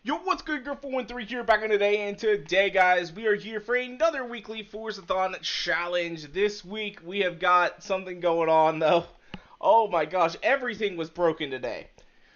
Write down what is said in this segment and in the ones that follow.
Yo, what's good, Girl 413 here back in today, and today, guys, we are here for another weekly Forza-thon challenge. This week, we have got something going on, though. Oh my gosh, everything was broken today.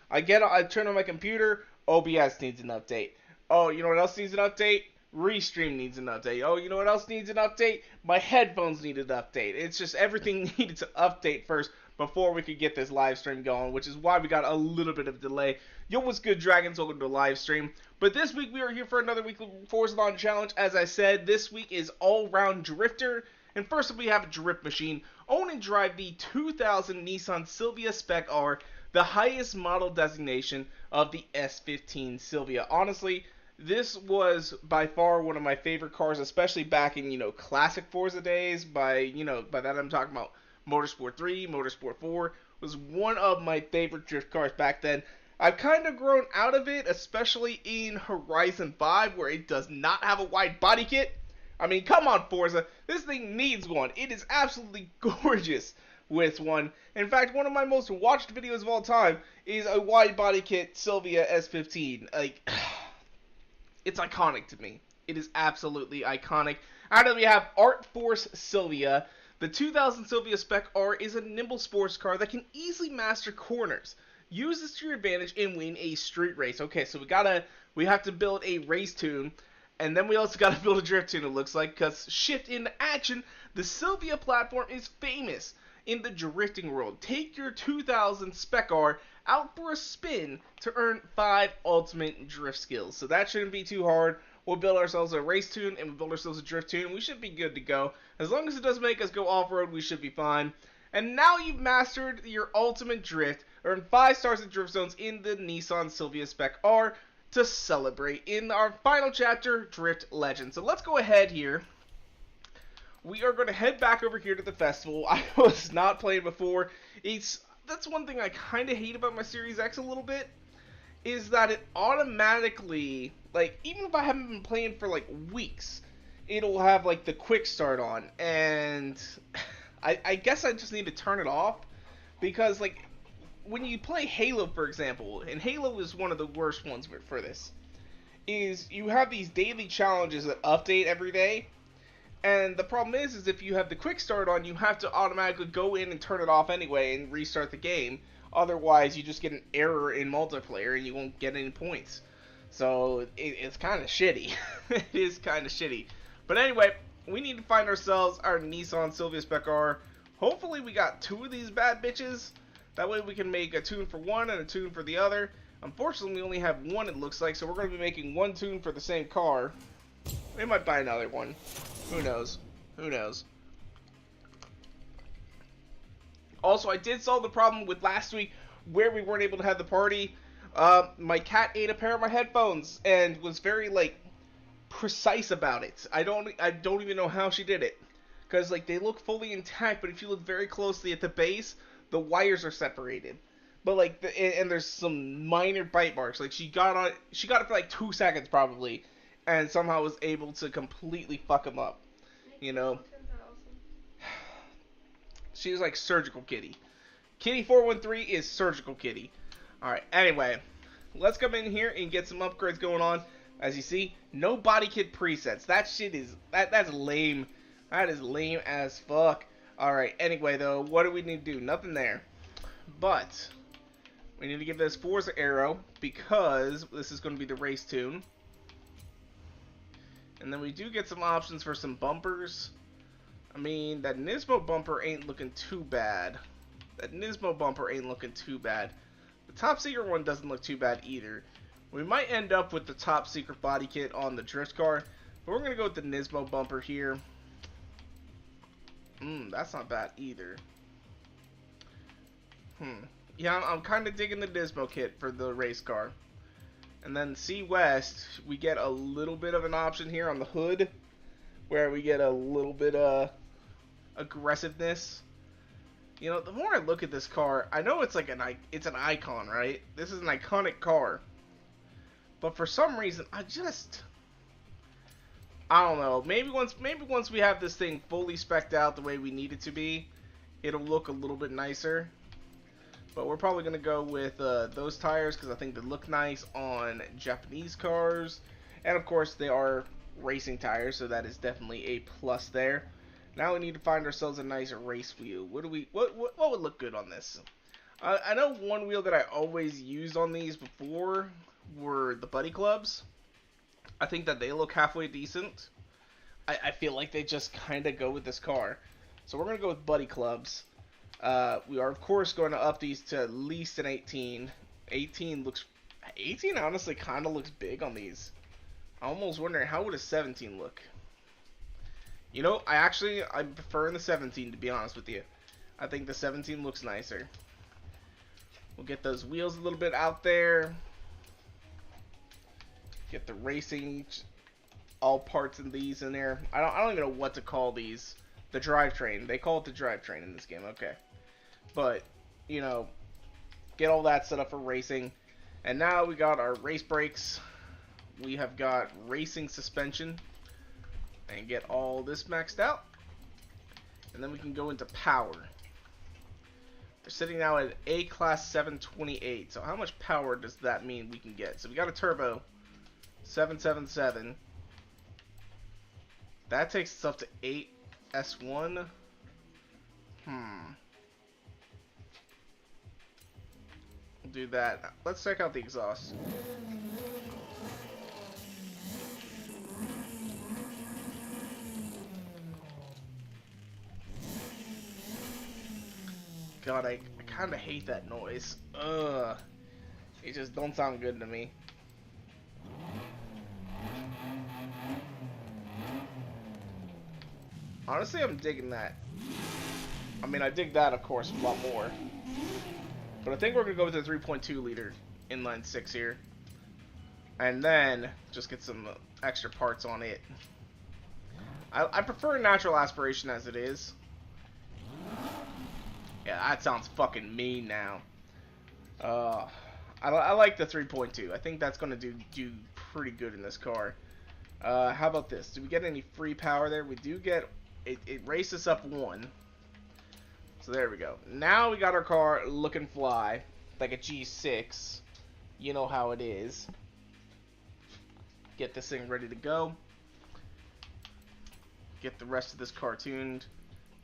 I turn on my computer, OBS needs an update. Oh, you know what else needs an update? Restream needs an update. Oh, you know what else needs an update? My headphones need an update. It's just everything needed to update first before we could get this live stream going, which is why we got a little bit of delay. Yo, what's good, Dragons? Welcome to the live stream. But this week we are here for another weekly Forza challenge. As I said, this week is all-round drifter. And first up, we have a drift machine. Own and drive the 2000 Nissan Silvia Spec R, the highest model designation of the S15 Silvia. Honestly, this was by far one of my favorite cars, especially back in, classic Forza days. By that I'm talking about Motorsport 3, Motorsport 4 was one of my favorite drift cars back then. I've kind of grown out of it, especially in Horizon 5, where it does not have a wide body kit. I mean, come on, Forza. This thing needs one. It is absolutely gorgeous with one. In fact, one of my most watched videos of all time is a wide body kit Silvia S15. Like, it's iconic to me. It is absolutely iconic. After that, we have Art Force Silvia. The 2000 Silvia Spec R is a nimble sports car that can easily master corners. Use this to your advantage and win a street race. Okay, so we have to build a race tune, and then we also gotta build a drift tune, it looks like, because shift into action, the Silvia platform is famous in the drifting world. Take your 2000 Spec R out for a spin to earn 5 ultimate drift skills. So that shouldn't be too hard. We'll build ourselves a race tune and we'll build ourselves a drift tune. We should be good to go. As long as it doesn't make us go off-road, we should be fine. And now you've mastered your ultimate drift. Earn 5 stars in drift zones in the Nissan Silvia Spec R to celebrate in our final chapter, Drift Legend. So let's go ahead here. We are going to head back over here to the festival. I was not playing before. That's one thing I kind of hate about my Series X a little bit, is that it automatically, like, even if I haven't been playing for like weeks, it'll have like the quick start on, and I guess I just need to turn it off, because like when you play Halo, for example, and Halo is one of the worst ones for this, is you have these daily challenges that update every day, and the problem is if you have the quick start on, you have to automatically go in and turn it off anyway and restart the game. Otherwise, you just get an error in multiplayer and you won't get any points. So it's kind of shitty. It is kind of shitty. But anyway, we need to find ourselves our Nissan Silvia Spec R. Hopefully we got 2 of these bad bitches. That way we can make a tune for one and a tune for the other. Unfortunately, we only have one, it looks like, so we're going to be making one tune for the same car. We might buy another one. Who knows? Who knows? Also, I did solve the problem with last week where we weren't able to have the party. My cat ate a pair of my headphones and was very, like, precise about it. I don't even know how she did it. Because, like, they look fully intact, but if you look very closely at the base, the wires are separated. But, like, and there's some minor bite marks. Like, she got it for, like, 2 seconds, probably, and somehow was able to completely fuck them up. You know? She's like Surgical Kitty. Kitty 413 is Surgical Kitty. Alright, anyway. Let's come in here and get some upgrades going on. As you see, no body kit presets. That shit is... That's lame. That is lame as fuck. Alright, anyway though, what do we need to do? Nothing there. But we need to give this Forza arrow, because this is going to be the race tune. And then we do get some options for some bumpers. I mean, that Nismo bumper ain't looking too bad. The top secret one doesn't look too bad either. We might end up with the top secret body kit on the drift car, but we're going to go with the Nismo bumper here. That's not bad either. Yeah, I'm kind of digging the Nismo kit for the race car. And then C West, we get a little bit of an option here on the hood, where we get a little bit of aggressiveness. You know, the more I look at this car, I know it's like it's an icon, right? This is an iconic car. But for some reason, I don't know. Maybe once we have this thing fully spec'd out the way we need it to be, it'll look a little bit nicer. But we're probably going to go with those tires because I think they look nice on Japanese cars. And of course, they are racing tires, so that is definitely a plus there. Now we need to find ourselves a nice race wheel. What would look good on this? I know one wheel that I always used on these before were the Buddy Clubs. I think that they look halfway decent. I feel like they just kind of go with this car. So we're going to go with Buddy Clubs. We are, of course, going to up these to at least an 18. 18 honestly kind of looks big on these. I'm almost wondering, how would a 17 look? You know, I'm preferring the 17, to be honest with you. I think the 17 looks nicer. We'll get those wheels a little bit out there. Get the racing, all parts of these in there. I don't even know what to call these. The drivetrain. They call it the drivetrain in this game. Okay. But, you know, get all that set up for racing. And now we got our race brakes. We have got racing suspension. And get all this maxed out. And then we can go into power. They're sitting now at A-Class 728. So how much power does that mean we can get? So we got a turbo 777. That takes us up to 8 S1. We'll do that. Let's check out the exhaust. God, I kind of hate that noise. Ugh. It just don't sound good to me. Honestly, I'm digging that. I mean, I dig that, of course, a lot more. But I think we're going to go with the 3.2 liter inline 6 here. And then just get some extra parts on it. I prefer natural aspiration as it is. Yeah, that sounds fucking mean now. I like the 3.2. I think that's going to do pretty good in this car. How about this? Do we get any free power there? We do get... It races up 1. So there we go. Now we got our car looking fly. Like a G6. You know how it is. Get this thing ready to go. Get the rest of this car tuned.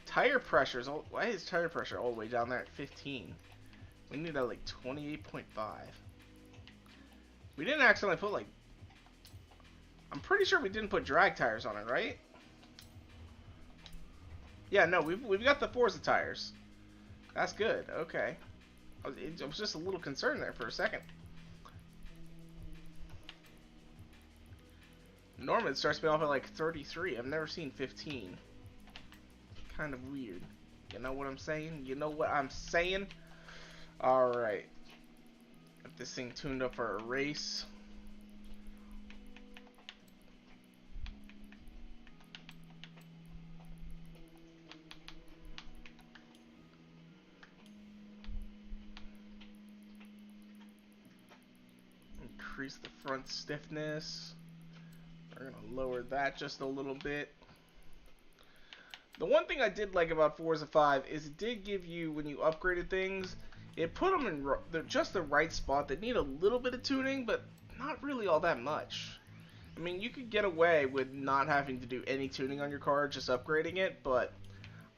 Tire pressure is all... Why is tire pressure all the way down there at 15? We need that like 28.5. We didn't accidentally put like... I'm pretty sure we didn't put drag tires on it, right? Yeah, no, we've got the Forza tires. That's good. Okay. I was just a little concerned there for a second. Normally it starts me off at like 33. I've never seen 15. Kind of weird. You know what I'm saying? You know what I'm saying? Alright. Get this thing tuned up for a race. Increase the front stiffness. We're gonna lower that just a little bit. The one thing I did like about Forza 5 is it did give you, when you upgraded things, it put them in just the right spot. They need a little bit of tuning, but not really all that much. I mean, you could get away with not having to do any tuning on your car, just upgrading it, but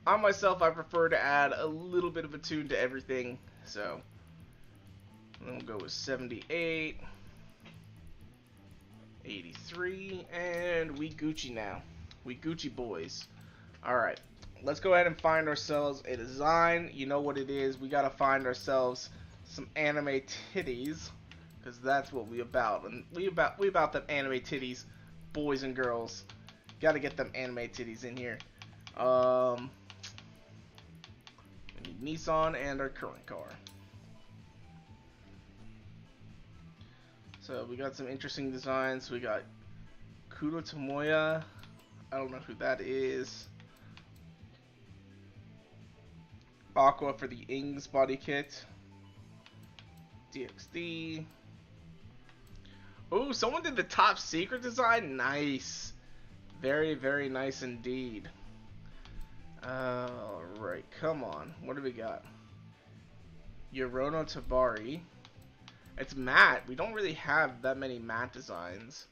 on myself, I prefer to add a little bit of a tune to everything. So, then we'll go with 78. 83, and we Gucci now. We Gucci boys. Alright, let's go ahead and find ourselves a design. You know what it is. We gotta find ourselves some anime titties, because that's what we about. And we about them anime titties, boys and girls. Gotta get them anime titties in here. We need Nissan and our current car. So we got some interesting designs. We got Kuro Tomoya. I don't know who that is. Aqua for the Ings body kit. DXD. Oh, someone did the top secret design. Nice. Very, very nice indeed. Alright, come on. What do we got? Yorono Tabari. It's matte. We don't really have that many matte designs.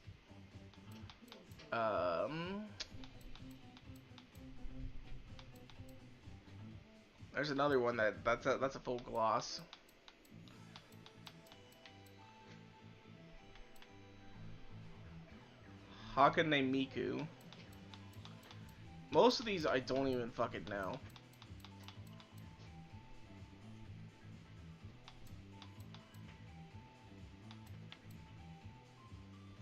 There's another one that's a full gloss. Hakane Miku. Most of these I don't even fucking know.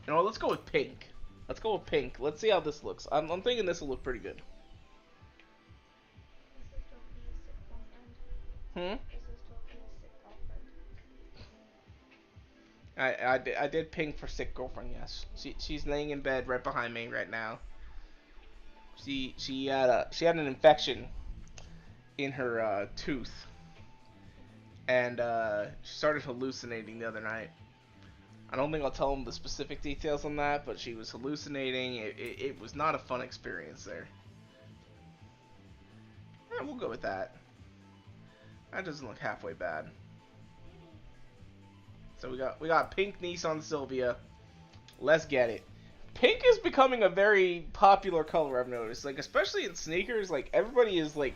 You know, let's go with pink. Let's go with pink. Let's see how this looks. I'm thinking this will look pretty good. Hmm? I did pink for sick girlfriend, yes. She's laying in bed right behind me right now. She had an infection in her tooth. And she started hallucinating the other night. I don't think I'll tell them the specific details on that, but she was hallucinating. It was not a fun experience there. Yeah, we'll go with that. That doesn't look halfway bad. So we got pink Nissan Silvia. Let's get it. Pink is becoming a very popular color, I've noticed. Like, especially in sneakers, like everybody is like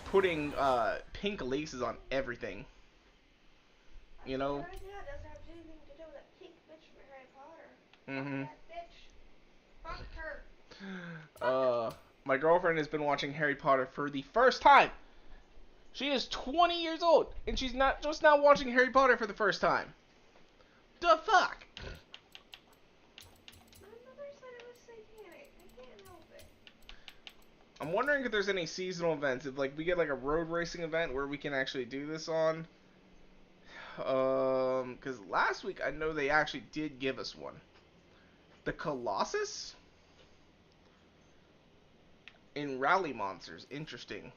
putting pink laces on everything. You know? That doesn't have anything to do with that pink bitch from Harry Potter. Mm-hmm. Fuck that bitch. Fuck her. My girlfriend has been watching Harry Potter for the first time. She is 20 years old, and she's not just now watching Harry Potter for the first time. The fuck? My mother said it was satanic. I can't help it. I'm wondering if there's any seasonal events. If like we get like a road racing event where we can actually do this on. Because last week I know they actually did give us one. The Colossus? In Rally Monsters. Interesting.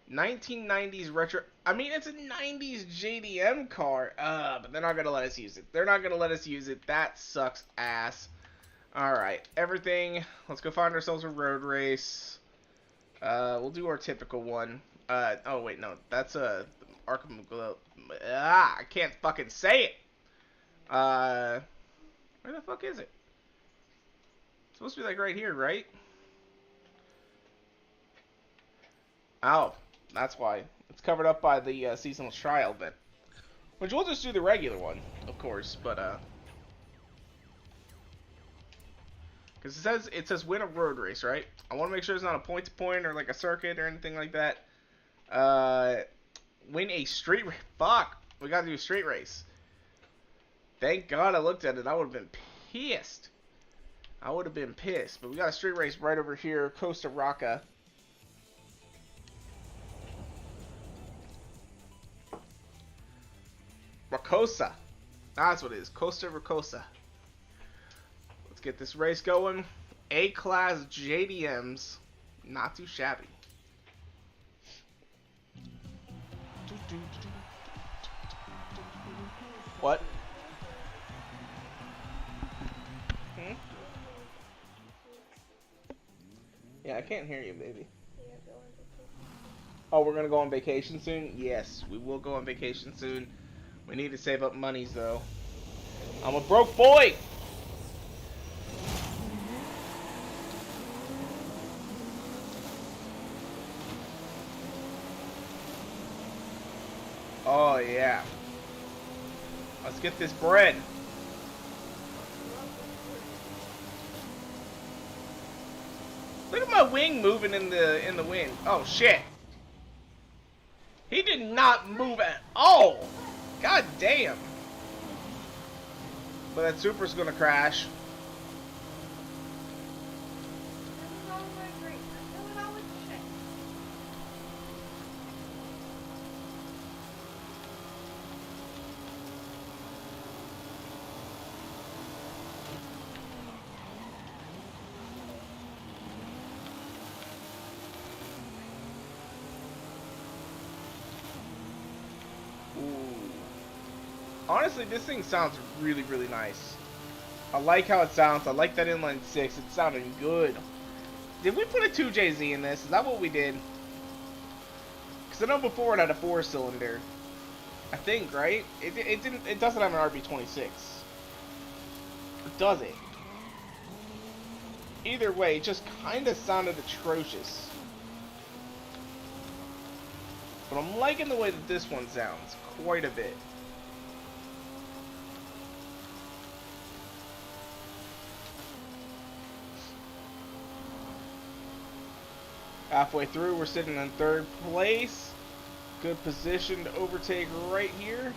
1990s retro. I mean, it's a 90s JDM car. But they're not going to let us use it. They're not going to let us use it. That sucks ass. Alright. Everything. Let's go find ourselves a road race. We'll do our typical one. Oh, wait, no. That's a Arkham Glow. I can't fucking say it. Where the fuck is it? It's supposed to be like right here, right? Oh, that's why. It's covered up by the seasonal trial event. Which we'll just do the regular one, of course, but because it says win a road race, right? I want to make sure it's not a point to point or like a circuit or anything like that. Win a street race. Fuck, we gotta do a street race. Thank God I looked at it. I would have been pissed. I would have been pissed. But we got a street race right over here, Costa Rica. Rocosa. That's what it is. Costa Ricosa. Let's get this race going. A-class JDMs. Not too shabby. What? Yeah, I can't hear you, baby. Oh, we're gonna go on vacation soon? Yes, we will go on vacation soon. We need to save up monies, though. I'm a broke boy! Oh, yeah. Let's get this bread. Look at my wing moving in the wind. Oh, shit. He did not move at all. God damn. But that Supra's gonna crash. Honestly, this thing sounds really, really nice. I like how it sounds. I like that inline 6. It's sounding good. Did we put a 2JZ in this? Is that what we did? Because I know before it had a 4-cylinder. I think, right? It doesn't have an RB26. Or does it? Either way, it just kind of sounded atrocious. But I'm liking the way that this one sounds quite a bit. Halfway through, we're sitting in third place. Good position to overtake right here.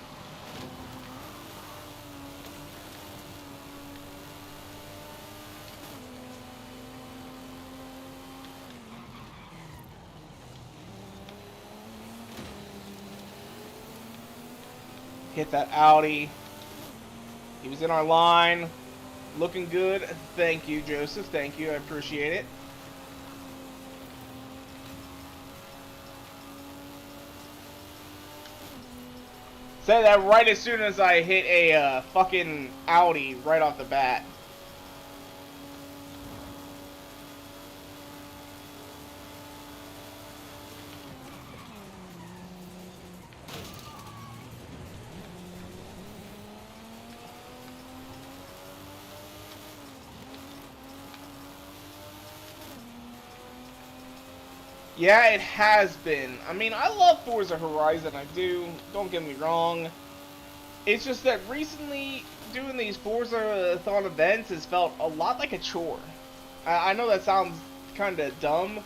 Hit that Audi. He was in our line. Looking good. Thank you, Joseph. Thank you. I appreciate it. Say that right as soon as I hit a fucking Audi right off the bat. Yeah, it has been. I mean, I love Forza Horizon. I do. Don't get me wrong. It's just that recently doing these Forza-thon events has felt a lot like a chore. I know that sounds kind of dumb,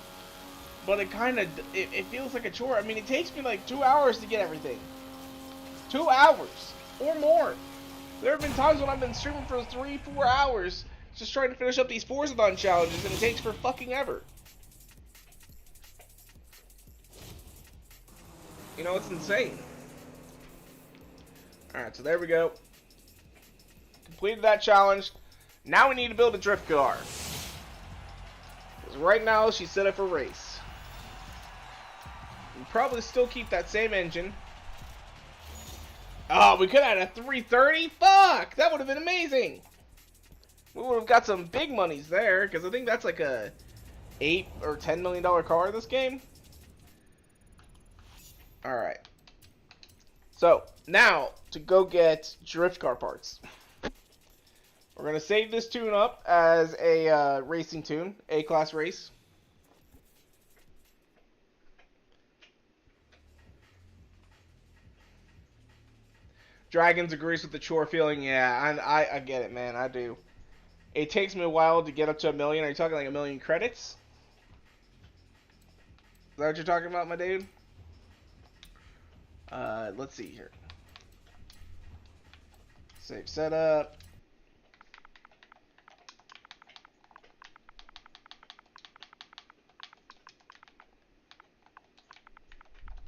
but it feels like a chore. I mean, it takes me like 2 hours to get everything. 2 hours or more. There have been times when I've been streaming for 3-4 hours just trying to finish up these Forza-thon challenges, and it takes for fucking ever. You know, it's insane. Alright, so there we go. Completed that challenge. Now we need to build a drift car. Because right now, she's set up for race. We'll probably still keep that same engine. Oh, we could have had a 330? Fuck! That would have been amazing! We would have got some big monies there, because I think that's like a $8 or $10 million car in this game. Alright. So, now, to go get drift car parts. We're going to save this tune up as a racing tune, A-class race. Dragons agrees with the chore feeling. Yeah, I get it, man. I do. It takes me a while to get up to 1 million. Are you talking like 1 million credits? Is that what you're talking about, my dude? Let's see here. Save setup.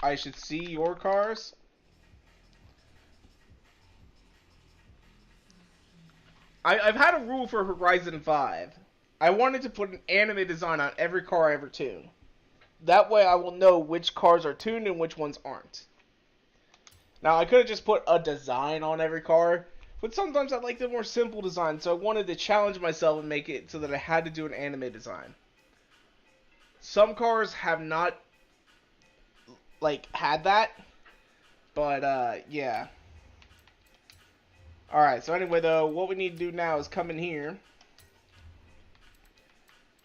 I should see your cars. I've had a rule for Horizon 5. I wanted to put an anime design on every car I ever tune. That way I will know which cars are tuned and which ones aren't. Now, I could have just put a design on every car, but sometimes I like the more simple design, so I wanted to challenge myself and make it so that I had to do an anime design. Some cars have not, like, had that, but, yeah. Alright, so anyway, though, what we need to do now is come in here.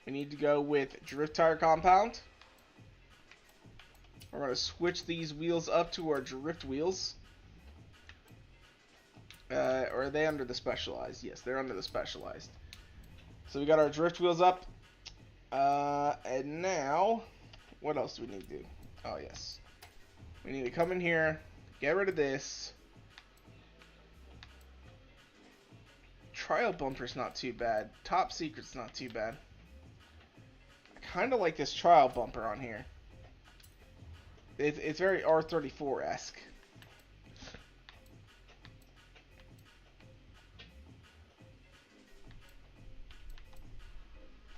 We need to go with Drift Tire Compound. We're going to switch these wheels up to our drift wheels. Or are they under the specialized? Yes, they're under the specialized. So we got our drift wheels up. And now, what else do we need to do? Oh, yes. We need to come in here, get rid of this. Trial bumper's not too bad. Top secret's not too bad. I kind of like this trial bumper on here. It's very R34-esque.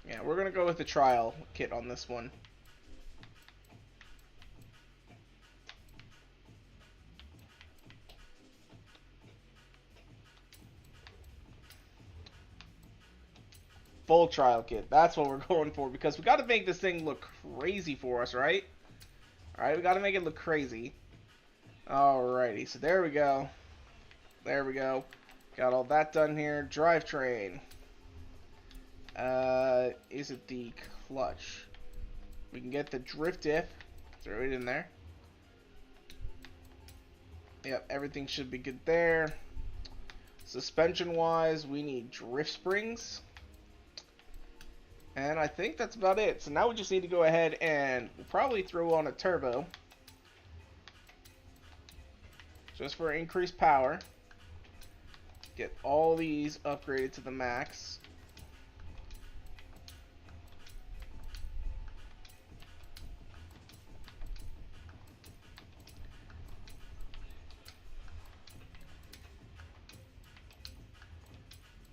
Yeah, we're going to go with the trial kit on this one. Full trial kit. That's what we're going for, because we got to make this thing look crazy for us, right? Alright, we got to make it look crazy. Alrighty, so there we go. There we go. Got all that done here. Drivetrain. Is it the clutch? We can get the drift diff. Throw it in there. Yep, everything should be good there. Suspension wise, we need drift springs. And I think that's about it. So now we just need to go ahead and we'll probably throw on a turbo. Just for increased power. Get all these upgraded to the max.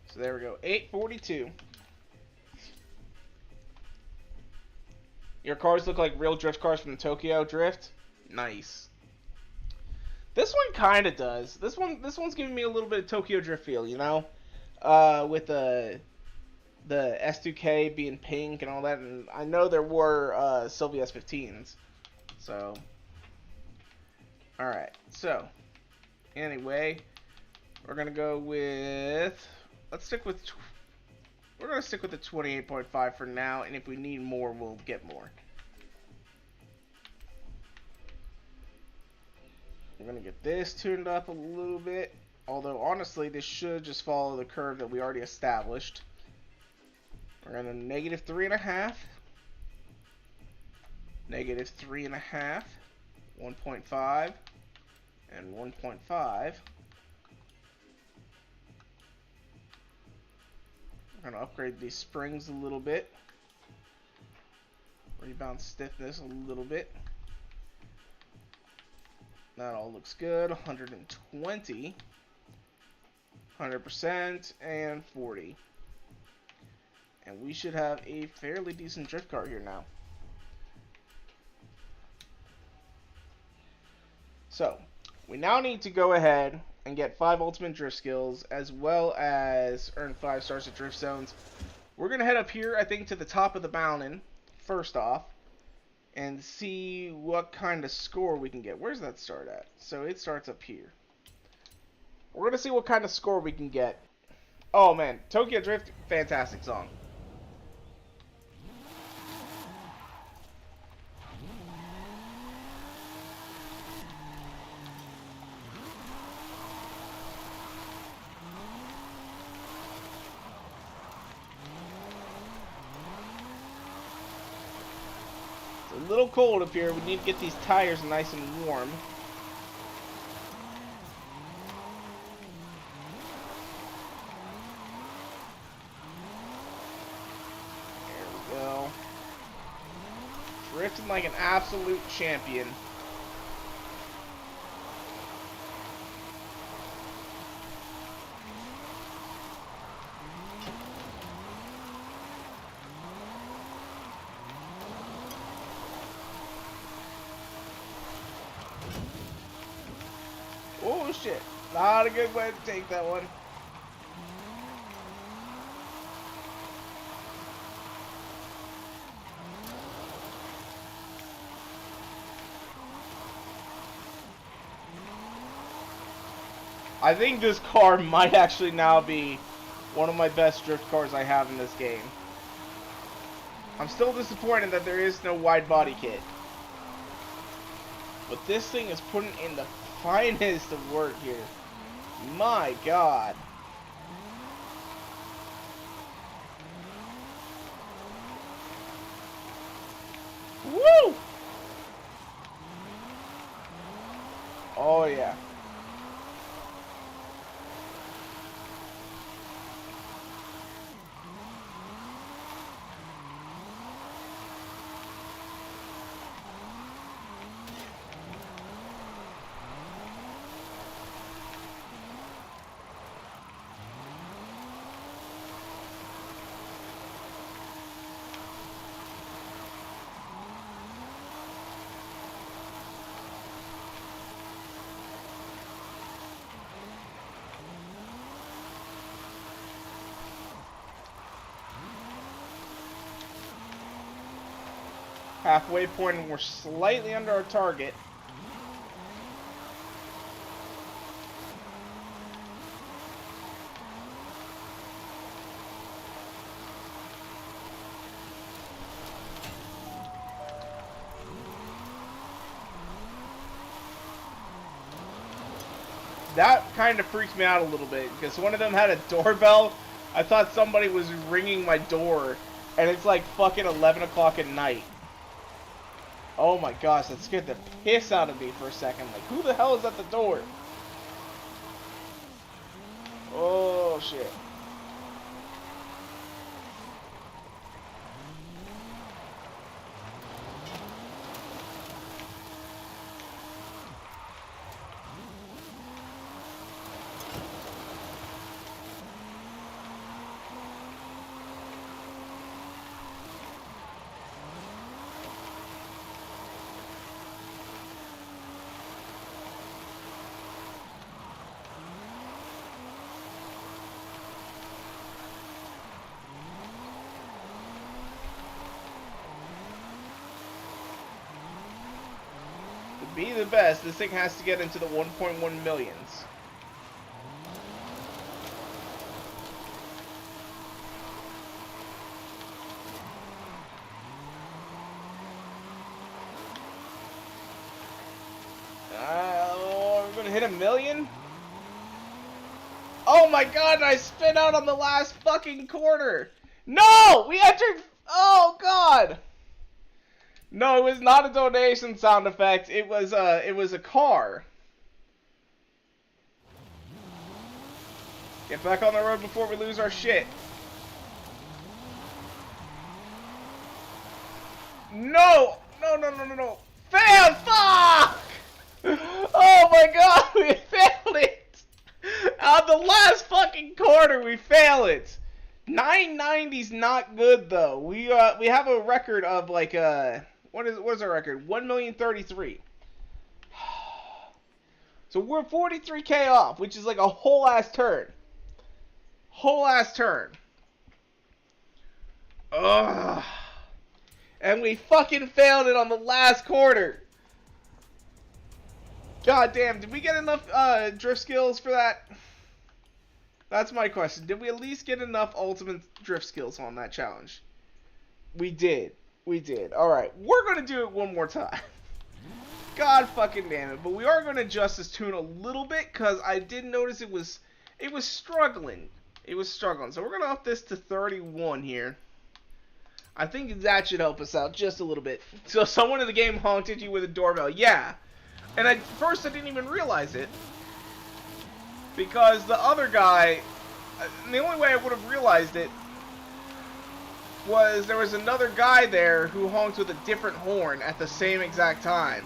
So there we go, 842. Your cars look like real drift cars from the Tokyo Drift. Nice. This one kind of does. This one's giving me a little bit of Tokyo Drift feel, you know, with the S2K being pink and all that. And I know there were Sylvia S15s. So, all right. So, anyway, we're gonna go with. Let's stick with. We're gonna stick with the 28.5 for now, and if we need more, we'll get more. We're going to get this tuned up a little bit. Although, honestly, this should just follow the curve that we already established. We're going to negative 3.5. Negative 3.5. 1.5. And 1.5. We're going to upgrade these springs a little bit. Rebound stiffness a little bit. That all looks good. 120, 100%, and 40. And we should have a fairly decent drift car here now. So, we now need to go ahead and get 5 ultimate drift skills, as well as earn 5 stars at drift zones. We're going to head up here, I think, to the top of the mountain, first off. And see what kind of score we can get. Where's that start at? So it starts up here. We're going to see what kind of score we can get. Oh man, Tokyo Drift, fantastic song. It's a little cold up here. We need to get these tires nice and warm. There we go. Drifting like an absolute champion. Oh shit, not a good way to take that one. I think this car might actually now be one of my best drift cars I have in this game. I'm still disappointed that there is no wide body kit. But this thing is putting in the finest of work here. My God. Woo! Oh yeah. Halfway point and we're slightly under our target. That kind of freaked me out a little bit, because one of them had a doorbell. I thought somebody was ringing my door, and it's like fucking 11 o'clock at night. Oh my gosh, that scared the piss out of me for a second. Like, who the hell is at the door? Oh shit. Be the best, this thing has to get into the 1.1 millions. We're gonna hit 1 million? Oh my god, I spin out on the last fucking quarter! No! We entered... Oh god! No, it was not a donation sound effect. It was a car. Get back on the road before we lose our shit. No! No, no, no, no, no. Failed! Fuck! Oh my god, we failed it! On the last fucking quarter, we fail it. 990's not good though. We have a record of like what is our record? 1,033,000. So we're 43k off, which is like a whole ass turn. Whole ass turn. Ugh. And we fucking failed it on the last quarter. God damn, did we get enough drift skills for that? That's my question. Did we at least get enough ultimate drift skills on that challenge? We did. We did. Alright, we're going to do it one more time. God fucking damn it. But we are going to adjust this tune a little bit, because I did notice it was struggling. It was struggling. So we're going to up this to 31 here. I think that should help us out just a little bit. So someone in the game honked at you with a doorbell. Yeah. And at first I didn't even realize it. Because the other guy, the only way I would have realized it was there was another guy there who honked with a different horn at the same exact time.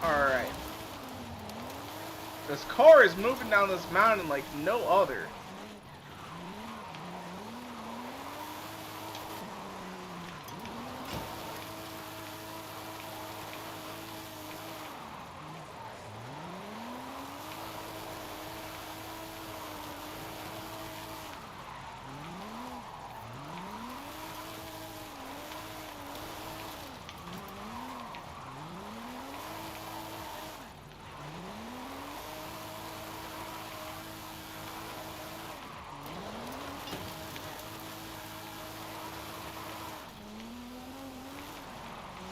Alright. This car is moving down this mountain like no other.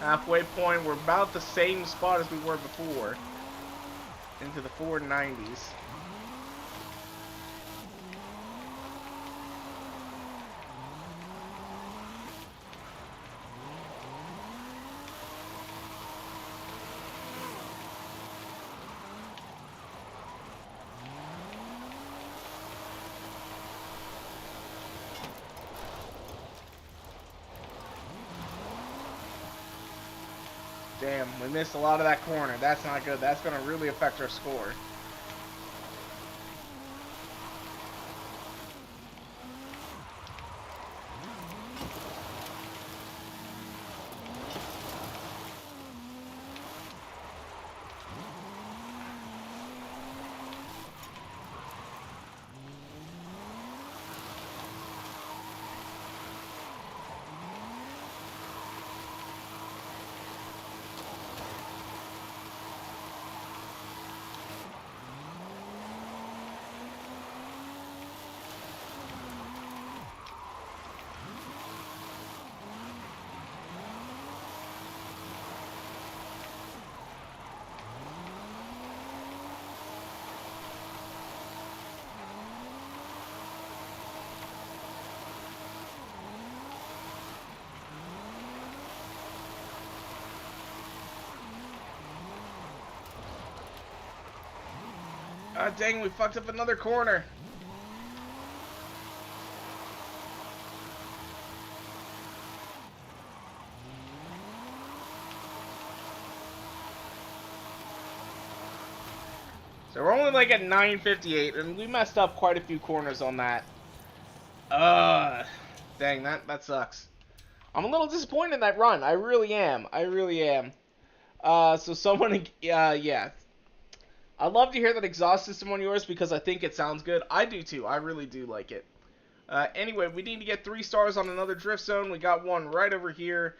Halfway point, we're about the same spot as we were before. Into the 490s. Damn, we missed a lot of that corner. That's not good. That's going to really affect our score. Ah, dang, we fucked up another corner. So we're only like at 958, and we messed up quite a few corners on that. Dang, that sucks. I'm a little disappointed in that run. I really am. I really am. So someone, yeah. I'd love to hear that exhaust system on yours because I think it sounds good. I do too. I really do like it. Anyway, we need to get 3 stars on another drift zone. We got one right over here.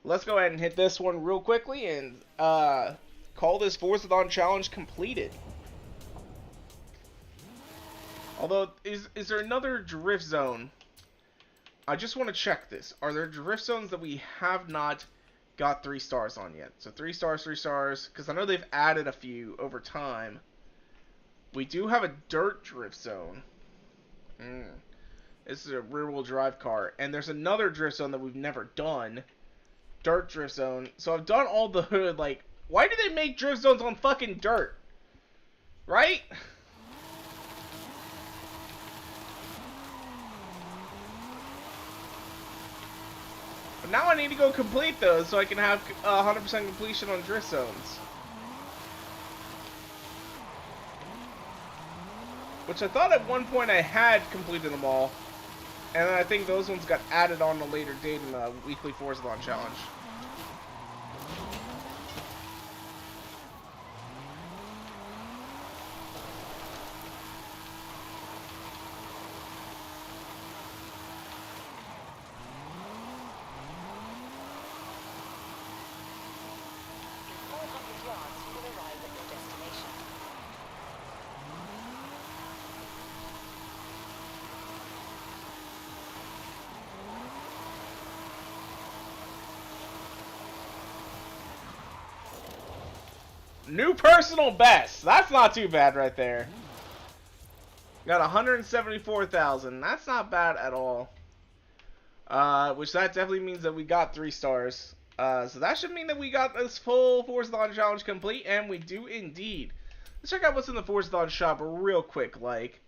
Let's go ahead and hit this one real quickly and call this Forza challenge completed. Although, is there another drift zone? I just want to check this. Are there drift zones that we have not got 3 stars on yet? So 3 stars, 3 stars, because I know they've added a few over time. We do have a dirt drift zone. This is a rear-wheel drive car. And there's another drift zone that we've never done. Dirt drift zone. So I've done all the, like, why do they make drift zones on fucking dirt? Right? But now I need to go complete those so I can have 100% completion on drift zones. Which I thought at one point I had completed them all. And then I think those ones got added on a later date in the weekly Forza challenge. New personal best. That's not too bad right there. Got 174,000. That's not bad at all. Which that definitely means that we got 3 stars. So that should mean that we got this full Forza challenge complete, and we do indeed. Let's check out what's in the Forza shop real quick. Like,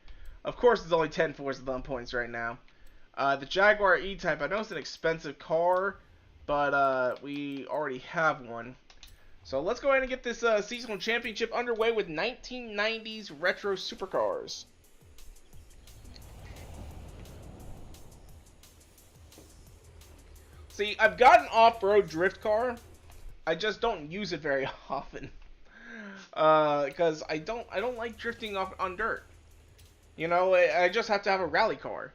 of course, there's only 10 Forza points right now. The Jaguar E-Type. I know it's an expensive car, but we already have one. So let's go ahead and get this seasonal championship underway with 1990s retro supercars. See, I've got an off-road drift car. I just don't use it very often, because I don't like drifting on dirt. You know, I just have to have a rally car.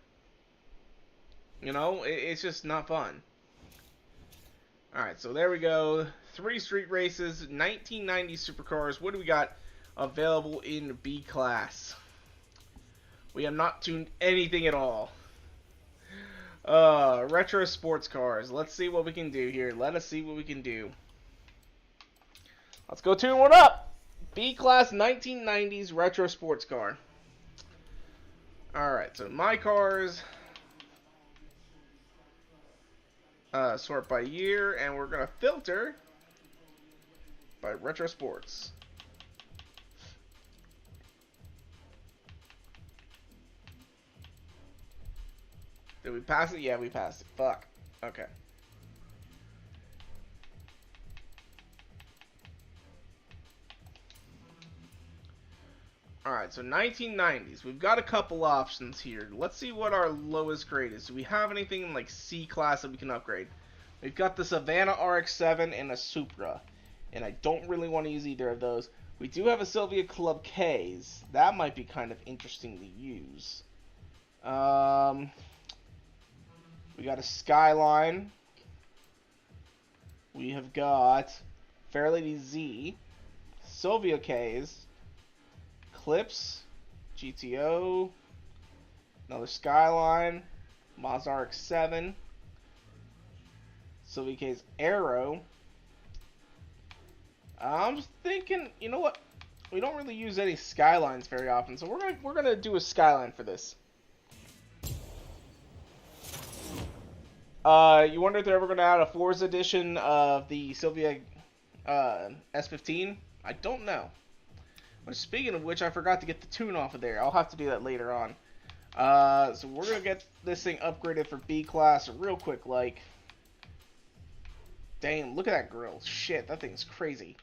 You know, it's just not fun. Alright, so there we go. 3 street races, 1990 supercars. What do we got available in B class? We have not tuned anything at all. Retro sports cars. Let's see what we can do here. Let us see what we can do. Let's go tune one up. B class 1990s retro sports car. Alright, so my cars. Sort by year, and we're gonna filter by retro sports. Did we pass it? Yeah, we passed it. Fuck. Okay. Alright, so 1990s. We've got a couple options here. Let's see what our lowest grade is. Do we have anything in like C class that we can upgrade? We've got the Savannah RX-7 and a Supra. And I don't really want to use either of those. We do have a Sylvia Club K's. That might be kind of interesting to use. We got a Skyline. We have got Fairlady Z. Sylvia K's. Clips, GTO, another Skyline, Mazda RX-7, Sylvia K's Aero. I'm just thinking, you know what? We don't really use any Skylines very often, so we're gonna do a Skyline for this. You wonder if they're ever gonna add a Forza edition of the Sylvia S15? I don't know. But speaking of which, I forgot to get the tune off of there. I'll have to do that later on. So we're going to get this thing upgraded for B class real quick, like. Damn, look at that grill. Shit, that thing's crazy.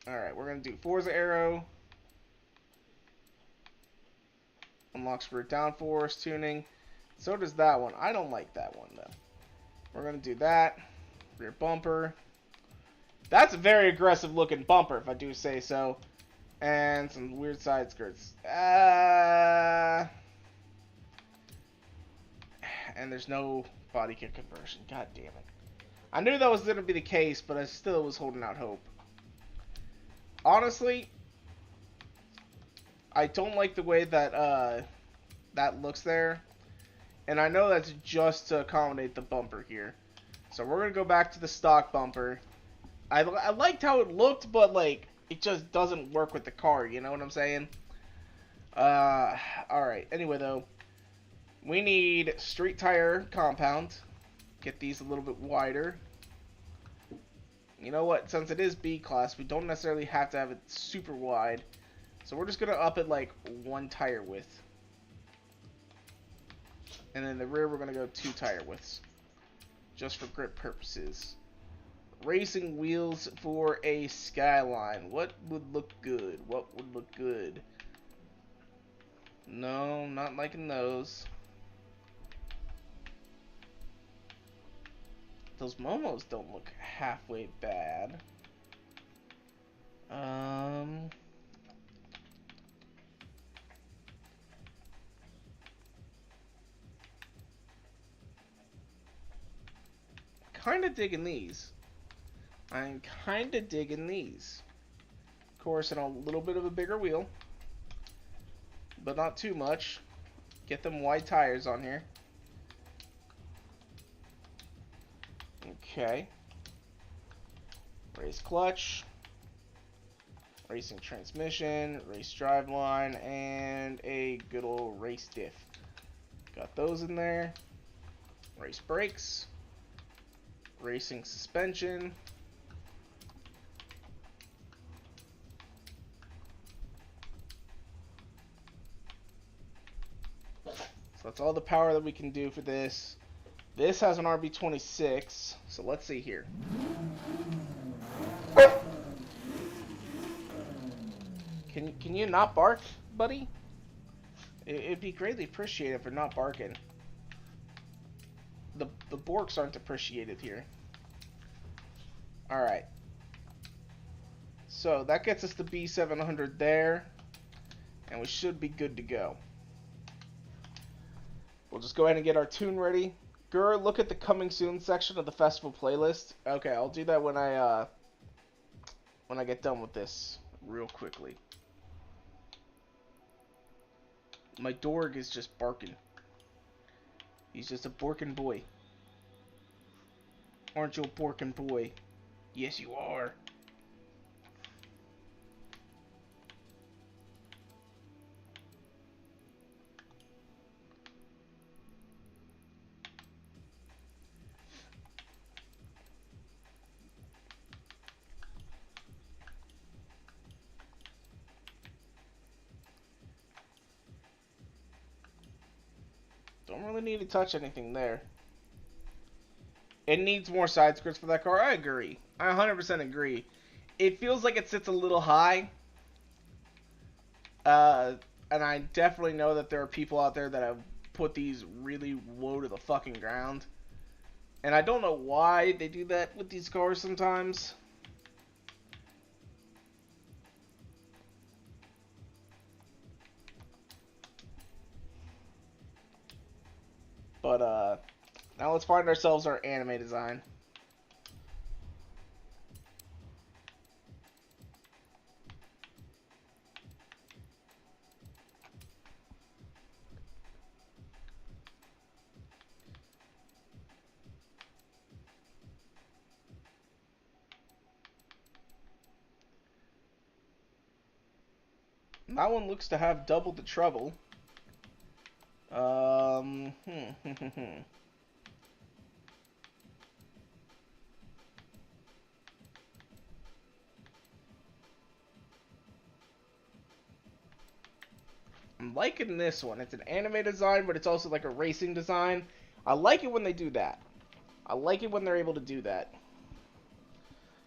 Alright, we're going to do Forza Aero. Unlocks rear downforce tuning. So does that one. I don't like that one, though. We're going to do that. Rear bumper. That's a very aggressive looking bumper, if I do say so. And some weird side skirts. And there's no body kit conversion. God damn it. I knew that was going to be the case, but I still was holding out hope. Honestly, I don't like the way that that looks there. And I know that's just to accommodate the bumper here. So we're going to go back to the stock bumper. I liked how it looked, but like, it just doesn't work with the car, you know what I'm saying? Alright, anyway though, we need street tire compound. Get these a little bit wider. You know what, since it is B class, we don't necessarily have to have it super wide. So we're just going to up it like 1 tire width. And then the rear we're going to go 2 tire widths. Just for grip purposes. Racing wheels for a Skyline. What would look good? What would look good? No, not liking those. Those Momos don't look halfway bad. Kinda digging these. I'm kind of digging these. Of course, in a little bit of a bigger wheel. But not too much. Get them wide tires on here. Okay. Race clutch. Racing transmission. Race driveline. And a good old race diff. Got those in there. Race brakes. Racing suspension. So that's all the power that we can do for this. This has an RB26, so let's see here. Can you not bark, buddy? It'd be greatly appreciated for not barking. The Borks aren't appreciated here. Alright. So that gets us the B700 there. And we should be good to go. We'll just go ahead and get our tune ready. Gur, look at the coming soon section of the festival playlist. Okay, I'll do that when I get done with this real quickly. My Dorg is just barking. He's just a borkin' boy. Aren't you a borkin' boy? Yes, you are. Don't really need to touch anything there. It needs more side skirts for that car. I agree. I 100% agree. It feels like it sits a little high. Uh, and I definitely know that there are people out there that have put these really low to the fucking ground. And I don't know why they do that with these cars sometimes. But, now let's find ourselves our anime design. That one looks to have double the trouble. Um, I'm liking this one. It's an anime design, but it's also like a racing design. I like it when they do that. I like it when they're able to do that.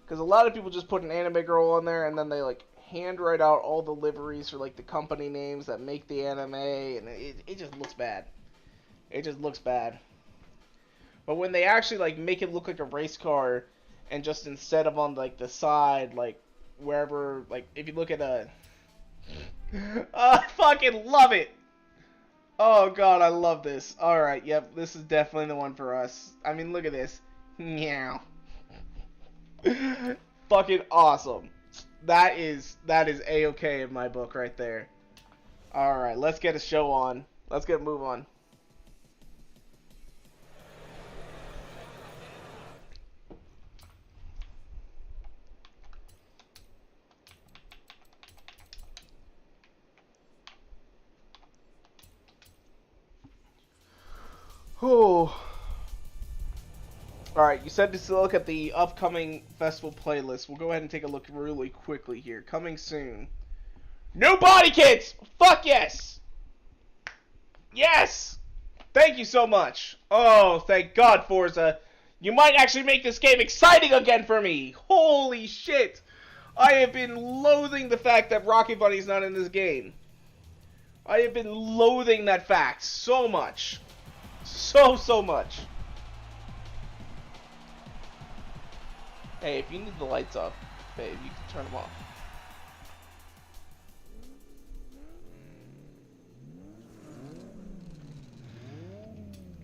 Because a lot of people just put an anime girl on there and then they like handwrite out all the liveries for like the company names that make the anime, and it just looks bad. It just looks bad. But when they actually like make it look like a race car, and just instead of on like the side, like wherever, like if you look at a, I fucking love it. Oh god, I love this. All right, yep, this is definitely the one for us. I mean, look at this. Meow. Fucking awesome. That is A-okay in my book right there. All right, let's get a show on. Let's get a move on. Oh. Alright, you said to look at the upcoming festival playlist. We'll go ahead and take a look really quickly here. Coming soon. New body kits! Fuck yes! Yes! Thank you so much. Oh, thank God, Forza. You might actually make this game exciting again for me. Holy shit. I have been loathing the fact that Rocket Bunny's not in this game. I have been loathing that fact so much. So much. Hey, if you need the lights off, babe, you can turn them off.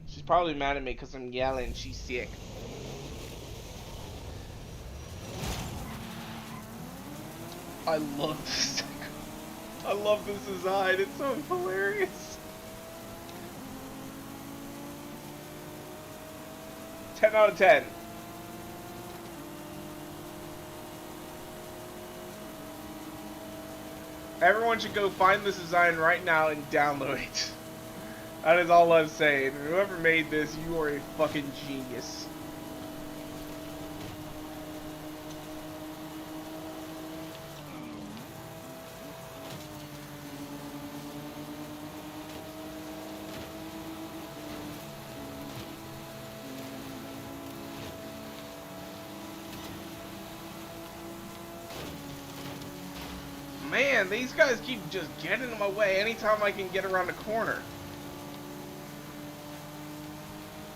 She's probably mad at me because I'm yelling. She's sick. I love this. I love this design. It's so hilarious. 10 out of 10. Everyone should go find this design right now and download it. That is all I'm saying. Whoever made this, you are a fucking genius. Man, these guys keep just getting in my way anytime I can get around the corner.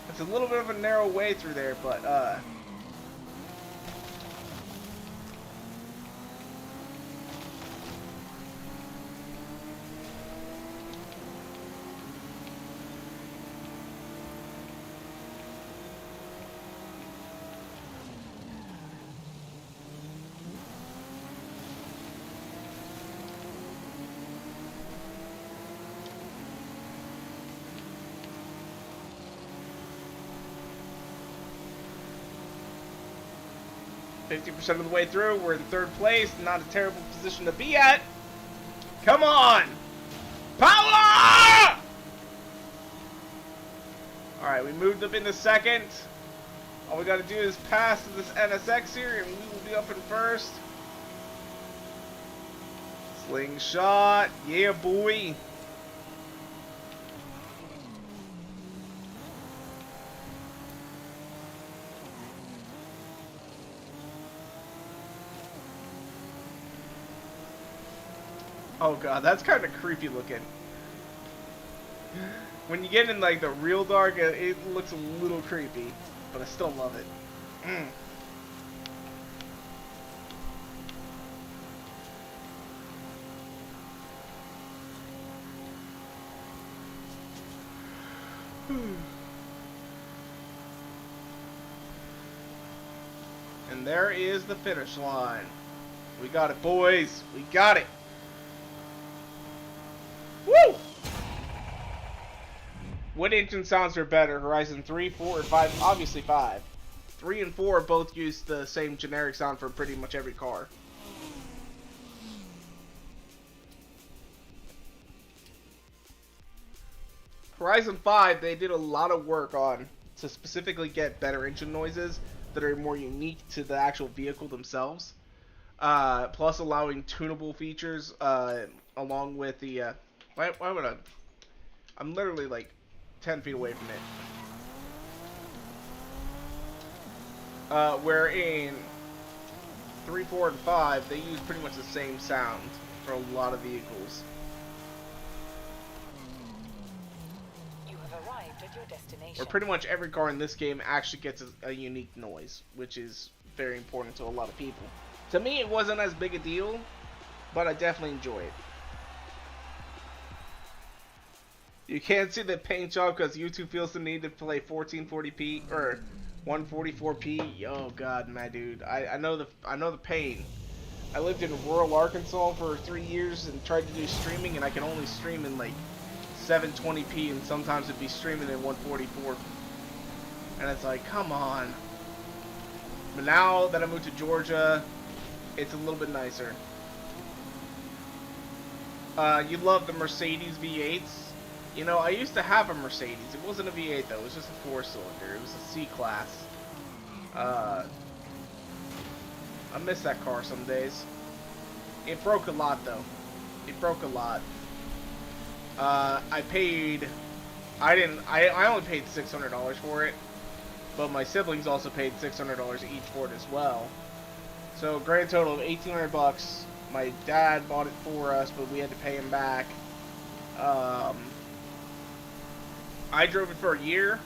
It's a little bit of a narrow way through there, but, 50% of the way through, we're in third place. Not a terrible position to be at. Come on! Power! Alright, we moved up into second. All we gotta do is pass to this NSX here, and we will be up in first. Slingshot. Yeah, boy. Oh god, that's kind of creepy looking. When you get in like the real dark, it looks a little creepy, but I still love it. And there is the finish line. We got it, boys. We got it. Woo! What engine sounds are better? Horizon 3, 4, or 5? Obviously 5. 3 and 4 both use the same generic sound for pretty much every car. Horizon 5, they did a lot of work on to specifically get better engine noises that are more unique to the actual vehicle themselves. Plus allowing tunable features along with the... why would I... I'm literally like 10 feet away from it. Where in 3, 4, and 5, they use pretty much the same sound for a lot of vehicles. You have arrived at your destination. Where pretty much every car in this game actually gets a unique noise, which is very important to a lot of people. To me, it wasn't as big a deal, but I definitely enjoy it. You can't see the paint job because YouTube feels the need to play 1440p or 144p. Oh god, my dude, I know the pain. I lived in rural Arkansas for 3 years and tried to do streaming, and I can only stream in like 720p, and sometimes it'd be streaming in 144. And it's like, come on. But now that I moved to Georgia, it's a little bit nicer. You love the Mercedes V8s. You know, I used to have a Mercedes. It wasn't a V8 though, it was just a 4-cylinder. It was a C-Class. I miss that car some days. It broke a lot though. It broke a lot. I only paid $600 for it, but my siblings also paid $600 each for it as well. So grand total of $1,800. My dad bought it for us, but we had to pay him back. I drove it for a year,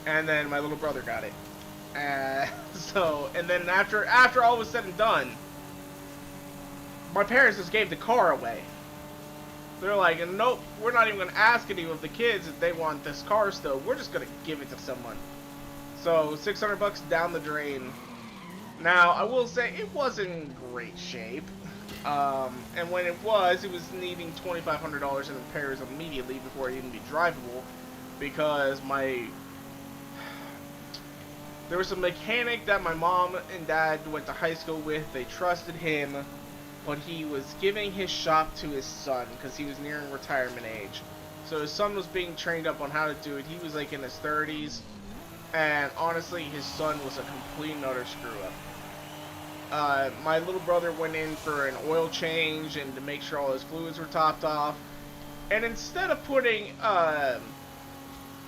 and then my little brother got it. And then after all was said and done, my parents just gave the car away. They're like, nope, we're not even going to ask any of the kids if they want this car still. We're just going to give it to someone. So $600 down the drain. Now, I will say it was in great shape. And when it was needing $2,500 in repairs immediately before it even be drivable. Because there was a mechanic that my mom and dad went to high school with. They trusted him, but he was giving his shop to his son because he was nearing retirement age. So his son was being trained up on how to do it. He was like in his 30s, and honestly, his son was a complete and utter screw up. My little brother went in for an oil change and to make sure all his fluids were topped off, and instead of putting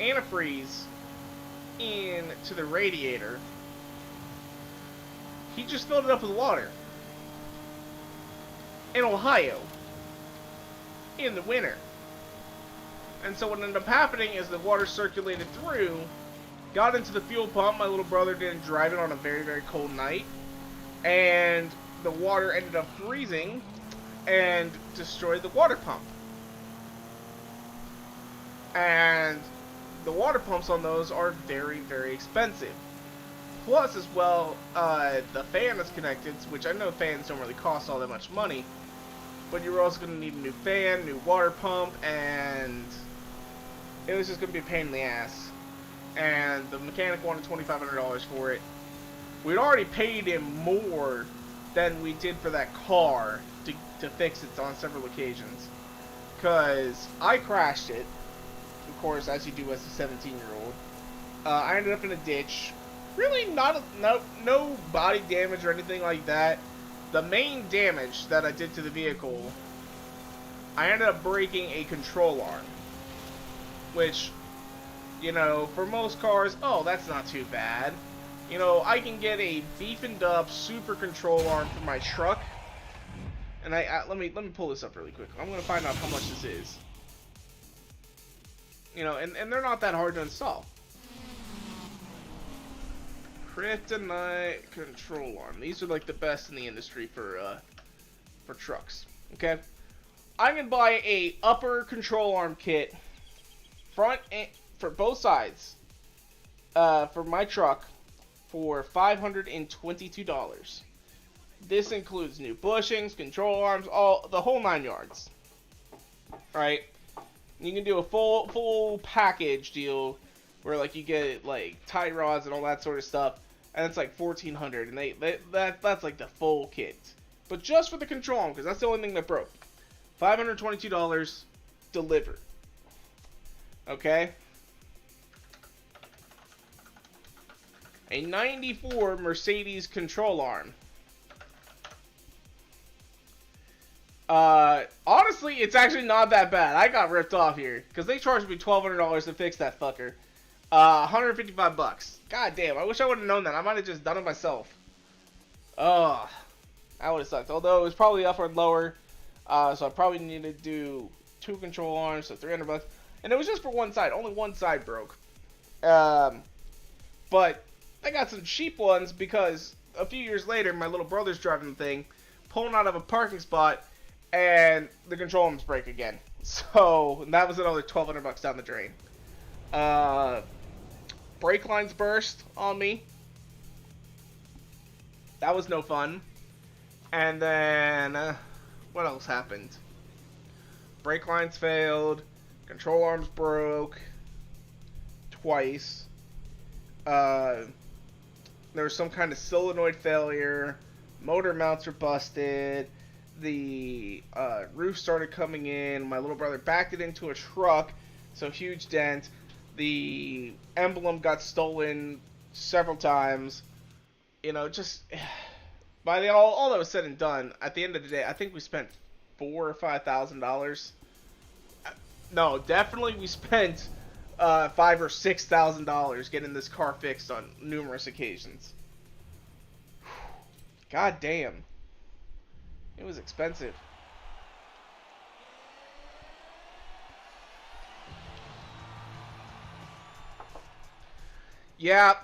antifreeze into the radiator, he just filled it up with water. In Ohio, in the winter. And so what ended up happening is the water circulated through, got into the fuel pump. My little brother didn't drive it on a very, very cold night, and the water ended up freezing and destroyed the water pump. And the water pumps on those are very, very expensive. Plus, as well, the fan is connected, which I know fans don't really cost all that much money, but you're also going to need a new fan, new water pump, and it was just going to be a pain in the ass. And the mechanic wanted $2,500 for it. We'd already paid him more than we did for that car to fix it on several occasions. Because I crashed it, of course, as you do as a 17-year-old. I ended up in a ditch. Really no body damage or anything like that. The main damage that I did to the vehicle, I ended up breaking a control arm. Which, you know, for most cars, oh, that's not too bad. You know, I can get a beefened up super control arm for my truck, And let me pull this up really quick. I'm gonna find out how much this is. You know, and they're not that hard to install. Kryptonite control arm. These are like the best in the industry for trucks. Okay, I can buy a upper control arm kit, front and for both sides, for my truck, for $522. This includes new bushings, control arms, all the whole 9 yards. Right? You can do a full package deal where like you get like tie rods and all that sort of stuff, and it's like $1,400, and that's like the full kit. But just for the control arm, because that's the only thing that broke. $522 delivered. Okay? A 94 Mercedes control arm. Honestly, it's actually not that bad. I got ripped off here because they charged me $1,200 to fix that fucker. $155. God damn, I wish I would have known that. I might have just done it myself. Ugh, that would have sucked. Although it was probably upper and lower, so I probably needed to do 2 control arms, so $300. And it was just for one side. Only one side broke. But I got some cheap ones because a few years later, my little brother's driving the thing, pulling out of a parking spot, and the control arms break again. So that was another $1,200 down the drain. Brake lines burst on me. That was no fun. And then what else happened? Brake lines failed. Control arms broke twice. There was some kind of solenoid failure. Motor mounts were busted. The roof started coming in. My little brother backed it into a truck, so huge dent. The emblem got stolen several times. You know, just by the all that was said and done, at the end of the day, I think we spent $4,000 or $5,000. No, definitely we spent $5,000 or $6,000 getting this car fixed on numerous occasions. God damn. It was expensive. Yeah,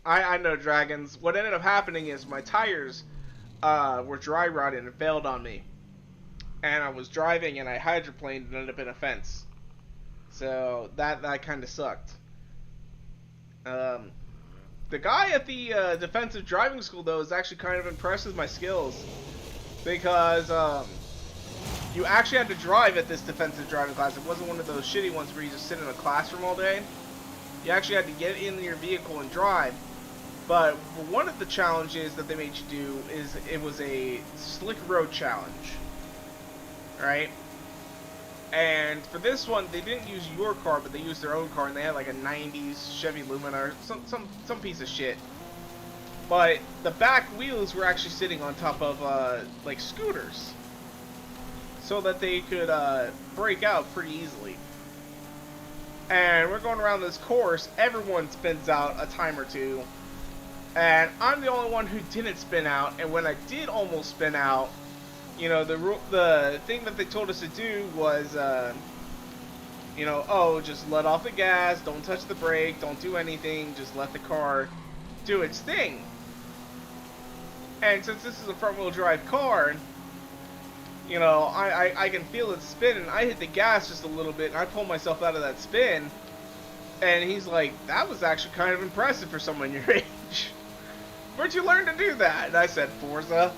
I know, Dragons. What ended up happening is my tires were dry rotted and failed on me. And I was driving and I hydroplaned and ended up in a fence. So that kind of sucked. The guy at the defensive driving school, though, is actually kind of impressed with my skills. Because you actually had to drive at this defensive driving class. It wasn't one of those shitty ones where you just sit in a classroom all day. You actually had to get in your vehicle and drive. But one of the challenges that they made you do is it was a slick road challenge. Alright? And for this one, they didn't use your car, but they used their own car, and they had like a 90s Chevy Lumina or some piece of shit. But the back wheels were actually sitting on top of like scooters, so that they could break out pretty easily. And we're going around this course. Everyone spins out a time or two, and I'm the only one who didn't spin out. And when I did almost spin out, you know, the thing that they told us to do was, you know, oh, just let off the gas, don't touch the brake, don't do anything, just let the car do its thing. And since this is a front-wheel drive car, you know, I can feel it spin, and I hit the gas just a little bit, and I pulled myself out of that spin. And he's like, that was actually kind of impressive for someone your age. Where'd you learn to do that? And I said, Forza.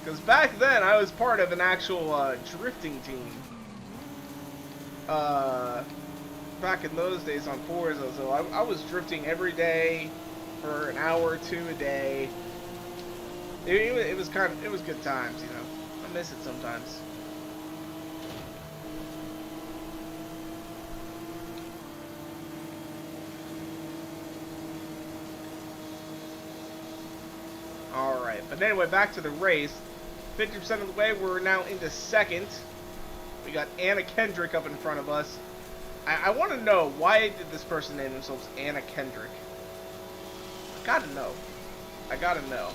Because back then, I was part of an actual drifting team. Back in those days on Forza, so I was drifting every day for an hour or two a day. It was good times, you know. I miss it sometimes. Alright, but anyway, back to the race. 50% of the way, we're now into second. We got Anna Kendrick up in front of us. I want to know, why did this person name themselves Anna Kendrick? I gotta know. I gotta know.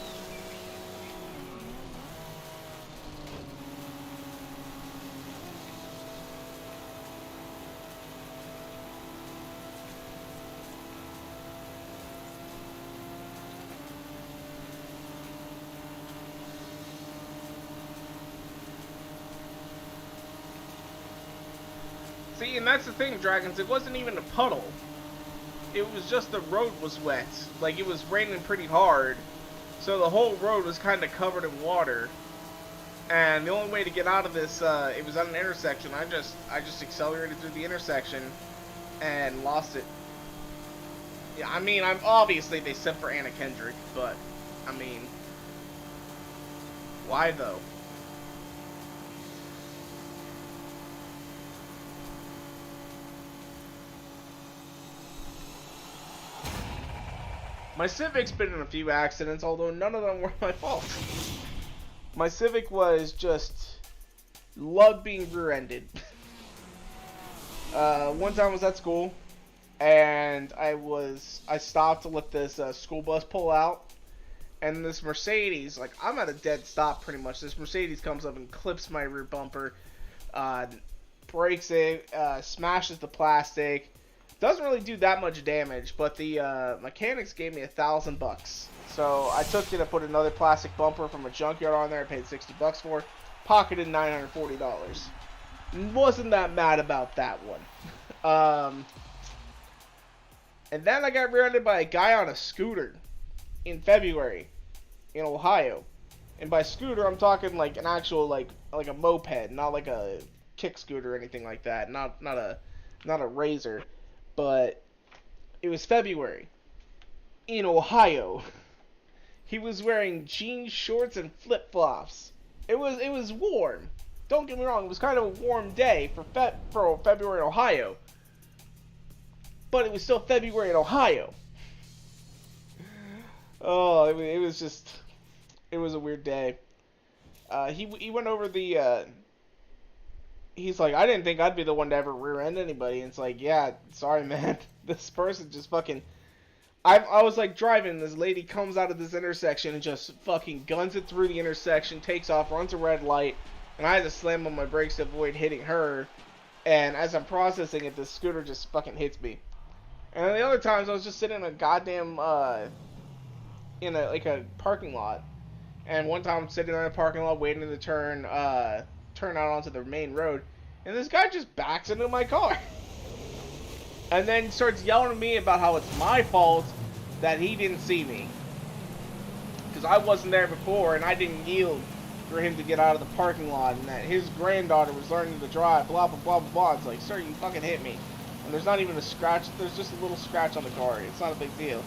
See, and that's the thing, Dragons. It wasn't even a puddle. It was just the road was wet. Like, it was raining pretty hard. So the whole road was kind of covered in water. And the only way to get out of this, it was at an intersection. I just accelerated through the intersection and lost it. Yeah, I mean, I'm obviously they sent for Anna Kendrick, but I mean, why though? My Civic's been in a few accidents, although none of them were my fault. My Civic was just loved being rear-ended. One time I was at school, and I stopped to let this school bus pull out, and this Mercedes, like, I'm at a dead stop pretty much. This Mercedes comes up and clips my rear bumper, breaks it, smashes the plastic. Doesn't really do that much damage, but the mechanics gave me $1,000. So I took it and put another plastic bumper from a junkyard on there. I paid $60 for, pocketed $940. Wasn't that mad about that one. And then I got rear-ended by a guy on a scooter in February in Ohio. And by scooter, I'm talking like an actual like a moped, not like a kick scooter or anything like that. Not a Razor. But it was February in Ohio. He was wearing jeans, shorts, and flip-flops. It was warm. Don't get me wrong, it was kind of a warm day for February in Ohio. But it was still February in Ohio. Oh, it was a weird day. He went over the he's like, I didn't think I'd be the one to ever rear-end anybody. And it's like, yeah, sorry, man. This person just fucking... I was, like, driving. This lady comes out of this intersection and just fucking guns it through the intersection, takes off, runs a red light. And I had to slam on my brakes to avoid hitting her. And as I'm processing it, this scooter just fucking hits me. And then the other times, I was just sitting in a goddamn, in a parking lot. And one time, I'm sitting in a parking lot waiting to turn out onto the main road, and this guy just backs into my car and then starts yelling at me about how it's my fault that he didn't see me because I wasn't there before and I didn't yield for him to get out of the parking lot, and that his granddaughter was learning to drive, blah blah blah blah blah. It's like, sir, you fucking hit me, and there's not even a scratch. There's just a little scratch on the car. It's not a big deal.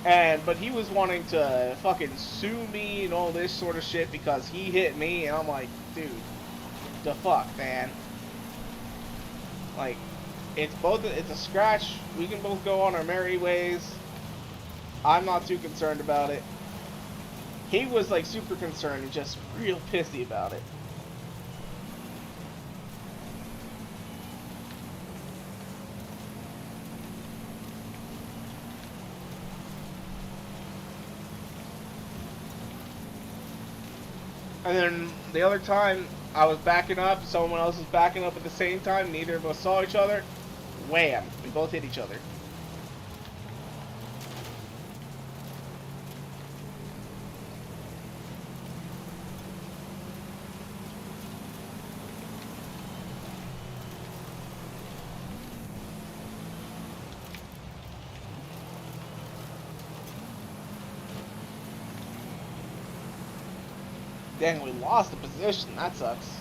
But he was wanting to fucking sue me and all this sort of shit because he hit me, and I'm like, dude, the fuck, man. Like, it's a scratch. We can both go on our merry ways. I'm not too concerned about it. He was like super concerned and just real pissy about it. And then the other time, I was backing up, someone else was backing up at the same time, neither of us saw each other. Wham! We both hit each other. Dang, we lost the position. That sucks.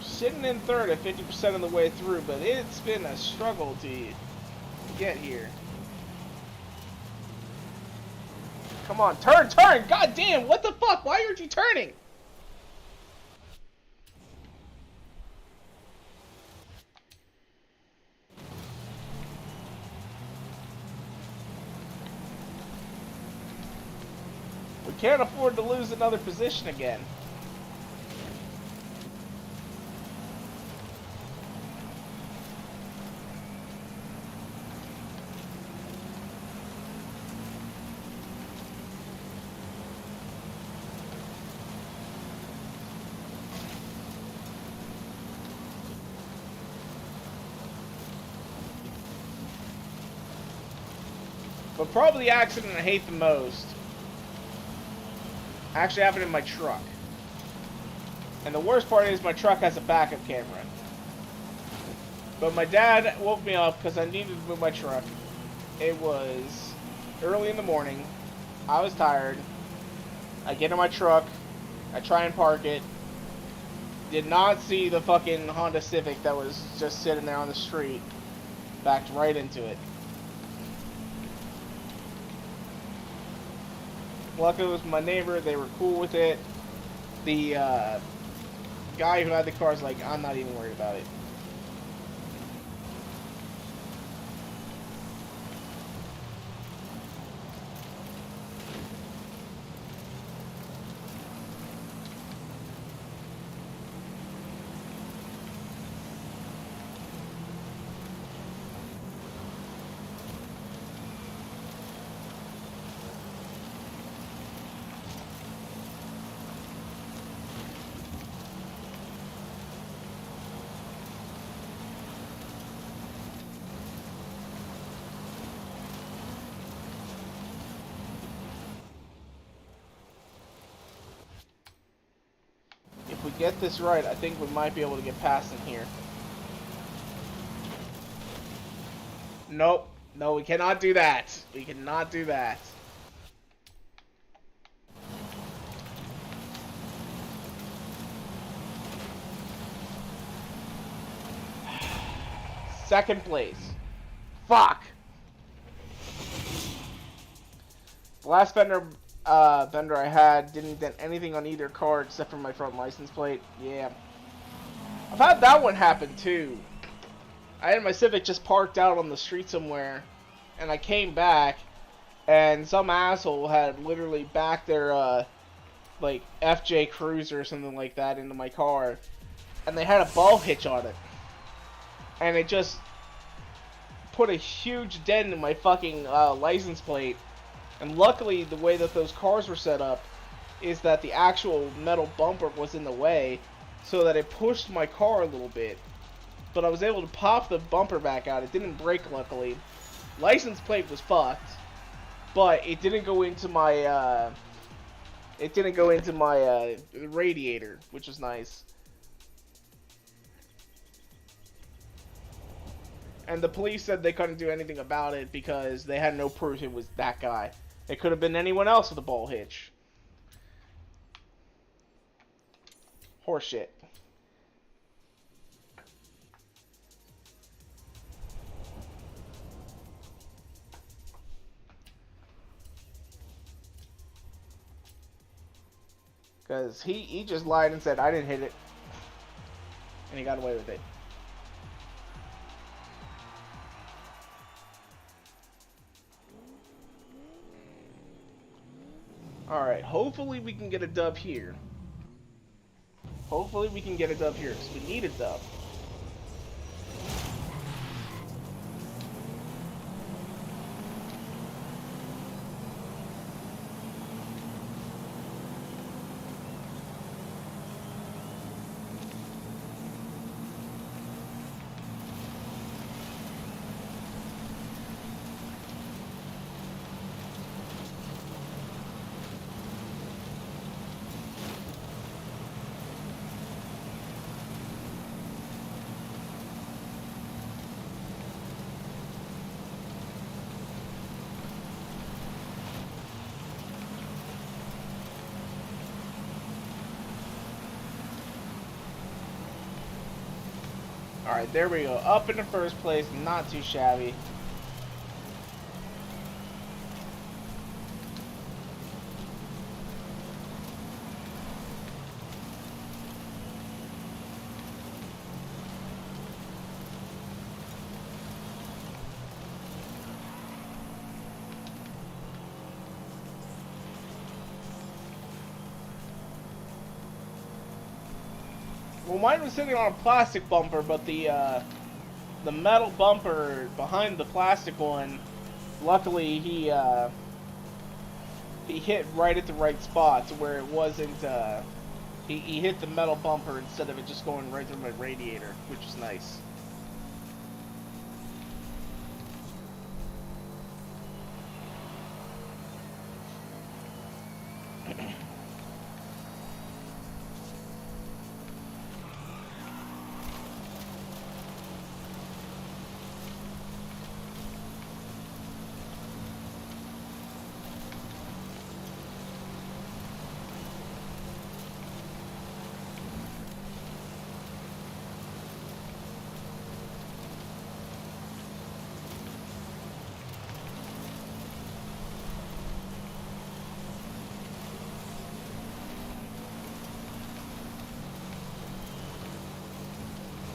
Sitting in third at 50% of the way through, but it's been a struggle to get here. Come on, turn, turn! God damn, what the fuck? Why aren't you turning? We can't afford to lose another position again. But probably the accident I hate the most actually happened in my truck. And the worst part is my truck has a backup camera. But my dad woke me up because I needed to move my truck. It was early in the morning. I was tired. I get in my truck. I try and park it. Did not see the fucking Honda Civic that was just sitting there on the street. Backed right into it. Luckily it was my neighbor, they were cool with it. The guy who had the car is like, I'm not even worried about it. If we get this right, I think we might be able to get past in here. Nope. No, we cannot do that. We cannot do that. Second place. Fuck! The last vendor I had didn't dent anything on either car except for my front license plate. Yeah. I've had that one happen too. I had my Civic just parked out on the street somewhere, and I came back, and some asshole had literally backed their, like, FJ Cruiser or something like that into my car, and they had a ball hitch on it. And it just put a huge dent in my fucking license plate. And luckily, the way that those cars were set up is that the actual metal bumper was in the way, so that it pushed my car a little bit. But I was able to pop the bumper back out. It didn't break, luckily. License plate was fucked, but it didn't go into my radiator, which was nice. And the police said they couldn't do anything about it because they had no proof it was that guy. It could have been anyone else with a ball hitch. Horseshit. Because he just lied and said, I didn't hit it. And he got away with it. Alright, hopefully we can get a dub here. Hopefully we can get a dub here, because we need a dub. Alright, there we go. Up in the first place, not too shabby. Well, mine was sitting on a plastic bumper, but the metal bumper behind the plastic one, luckily he hit right at the right spot to where it wasn't. He hit the metal bumper instead of it just going right through my radiator, which is nice.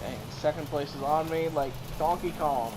Dang, second place is on me like Donkey Kong.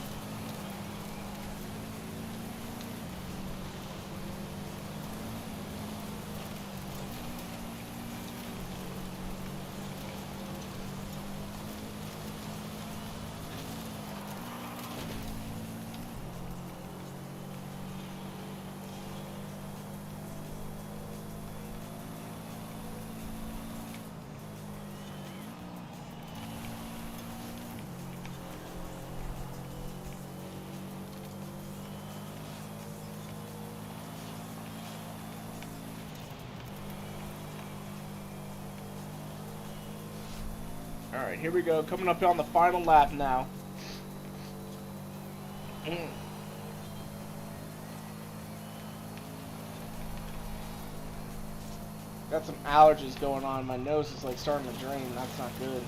Alright, here we go. Coming up on the final lap now. Got some allergies going on. My nose is like starting to drain. That's not good.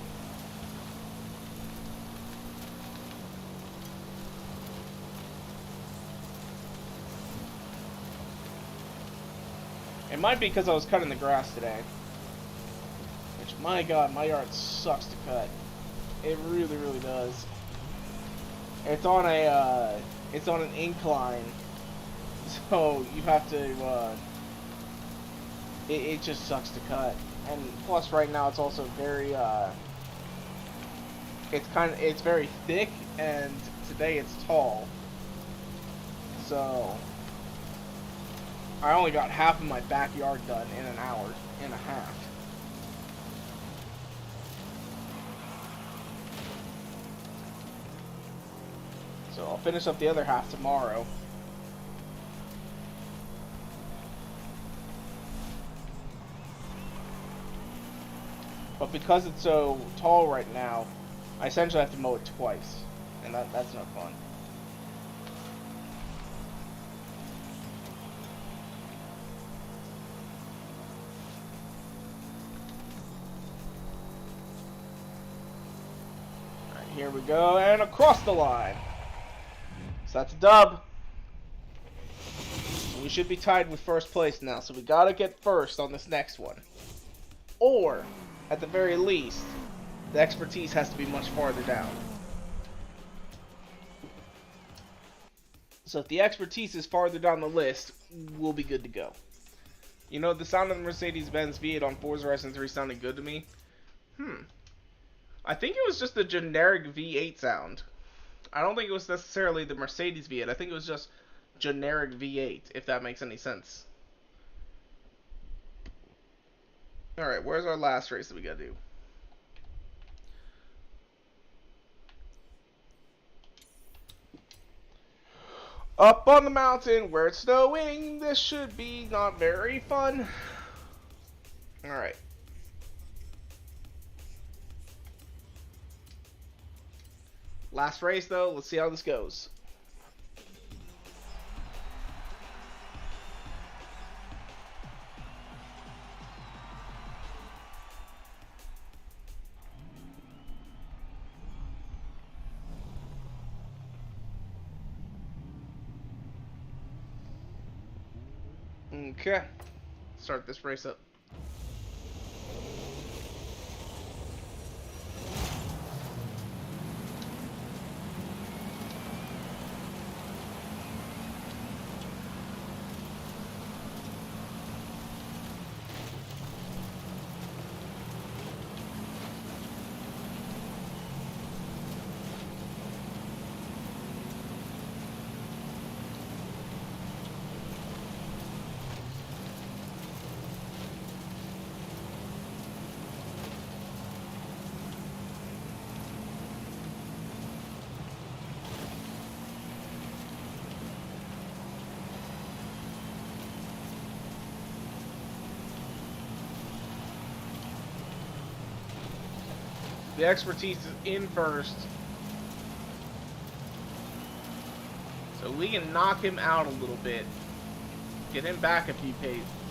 It might be because I was cutting the grass today. Which, my god, my yard sucks to cut. It really, really does. It's on an incline, so you have to, it just sucks to cut. And plus, right now, it's also very, it's very thick, and today it's tall. So, I only got half of my backyard done in an hour and a half. So I'll finish up the other half tomorrow. But because it's so tall right now, I essentially have to mow it twice. And that's no fun. Alright, here we go, and across the line. So that's a dub. We should be tied with first place now, so we gotta get first on this next one. Or, at the very least, the expertise has to be much farther down. So if the expertise is farther down the list, we'll be good to go. You know, the sound of the Mercedes-Benz V8 on Forza Horizon 3 sounded good to me. I think it was just the generic V8 sound. I don't think it was necessarily the Mercedes V8. I think it was just generic V8, if that makes any sense. Alright, where's our last race that we gotta do? Up on the mountain where it's snowing. This should be not very fun. Alright. Last race, though. Let's see how this goes. Okay. Start this race up. The expertise is in first. So we can knock him out a little bit. Get him back a few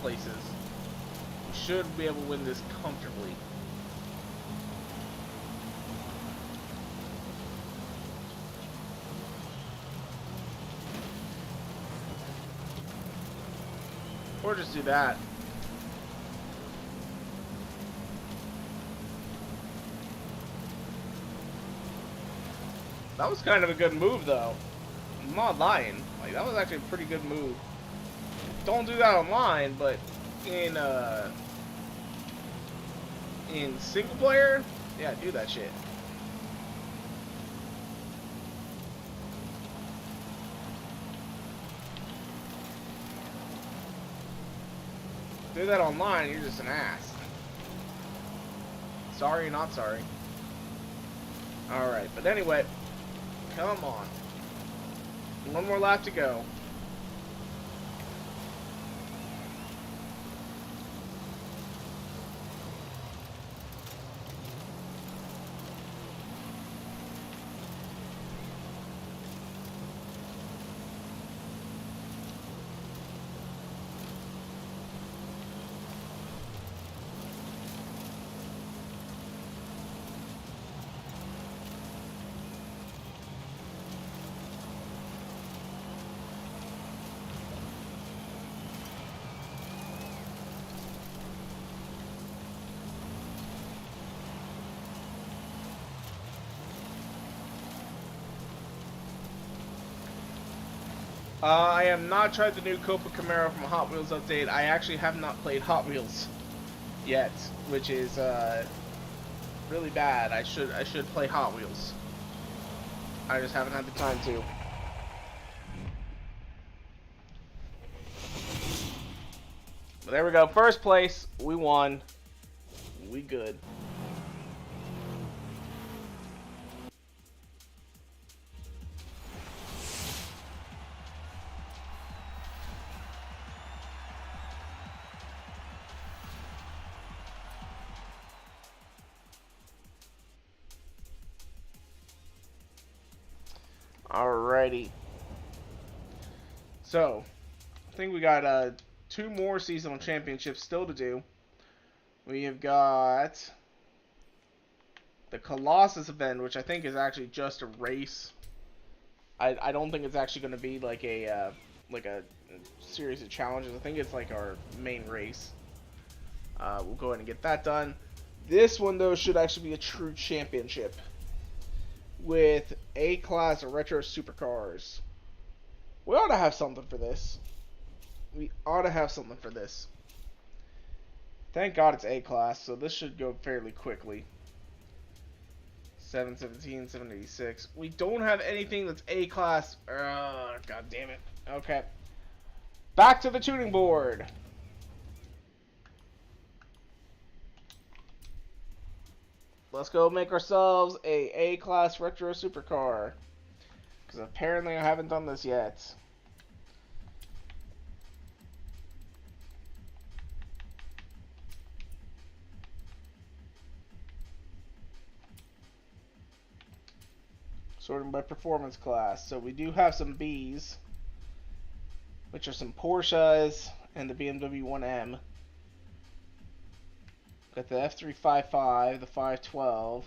places. We should be able to win this comfortably. Or just do that. That was kind of a good move, though. I'm not lying. Like, that was actually a pretty good move. Don't do that online, but in single player, yeah, do that shit. Do that online, you're just an ass. Sorry, not sorry. Alright, but anyway, come on. One more lap to go. I have not tried the new Copa Camaro from Hot Wheels update. I actually have not played Hot Wheels yet, which is really bad. I should play Hot Wheels. I just haven't had the time to. But there we go. First place. We won. We good. Alrighty. So, I think we got 2 more seasonal championships still to do. We have got the Colossus event, which I think is actually just a race. I don't think it's actually going to be like a series of challenges. I think it's like our main race. We'll go ahead and get that done. This one, though, should actually be a true championship with A-Class Retro Supercars. We ought to have something for this. We ought to have something for this. Thank God it's A-Class, so this should go fairly quickly. 717, 786. We don't have anything that's A-Class. God damn it. Okay. Back to the tuning board. Let's go make ourselves a A-Class Retro Supercar. Because apparently I haven't done this yet. Sorting by performance class. So we do have some Bs, which are some Porsches and the BMW 1M. Got the F355, the 512,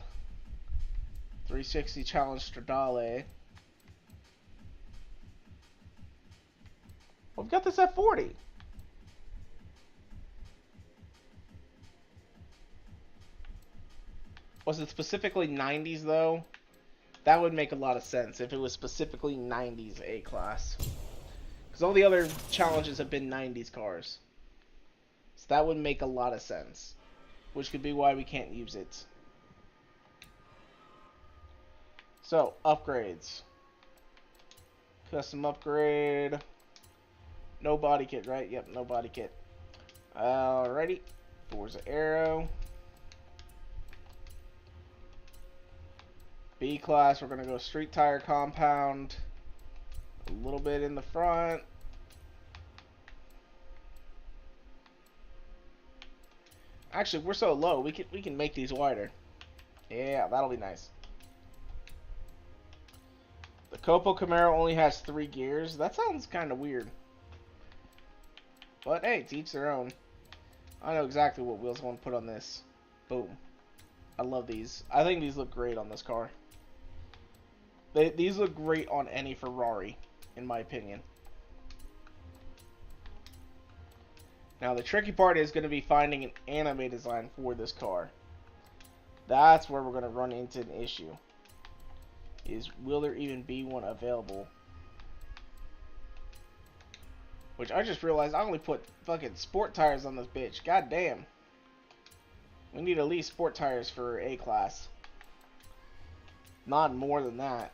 360 Challenge Stradale. We've got this F40. Was it specifically 90s though? That would make a lot of sense if it was specifically 90s A-Class. Because all the other challenges have been 90s cars. So that would make a lot of sense. Which could be why we can't use it. So, upgrades. Custom upgrade. No body kit, right? Yep, no body kit. Alrighty. Forza Aero. B-Class, we're going to go street tire compound. A little bit in the front. Actually, we're so low, we can make these wider. Yeah, that'll be nice. The Copo Camaro only has 3 gears. That sounds kind of weird. But hey, to each their own. I know exactly what wheels I want to put on this. Boom. I love these. I think these look great on this car. These look great on any Ferrari, in my opinion. Now the tricky part is going to be finding an anime design for this car. That's where we're going to run into an issue. Is will there even be one available? Which I just realized I only put fucking sport tires on this bitch. God damn. We need at least sport tires for A-Class. Not more than that.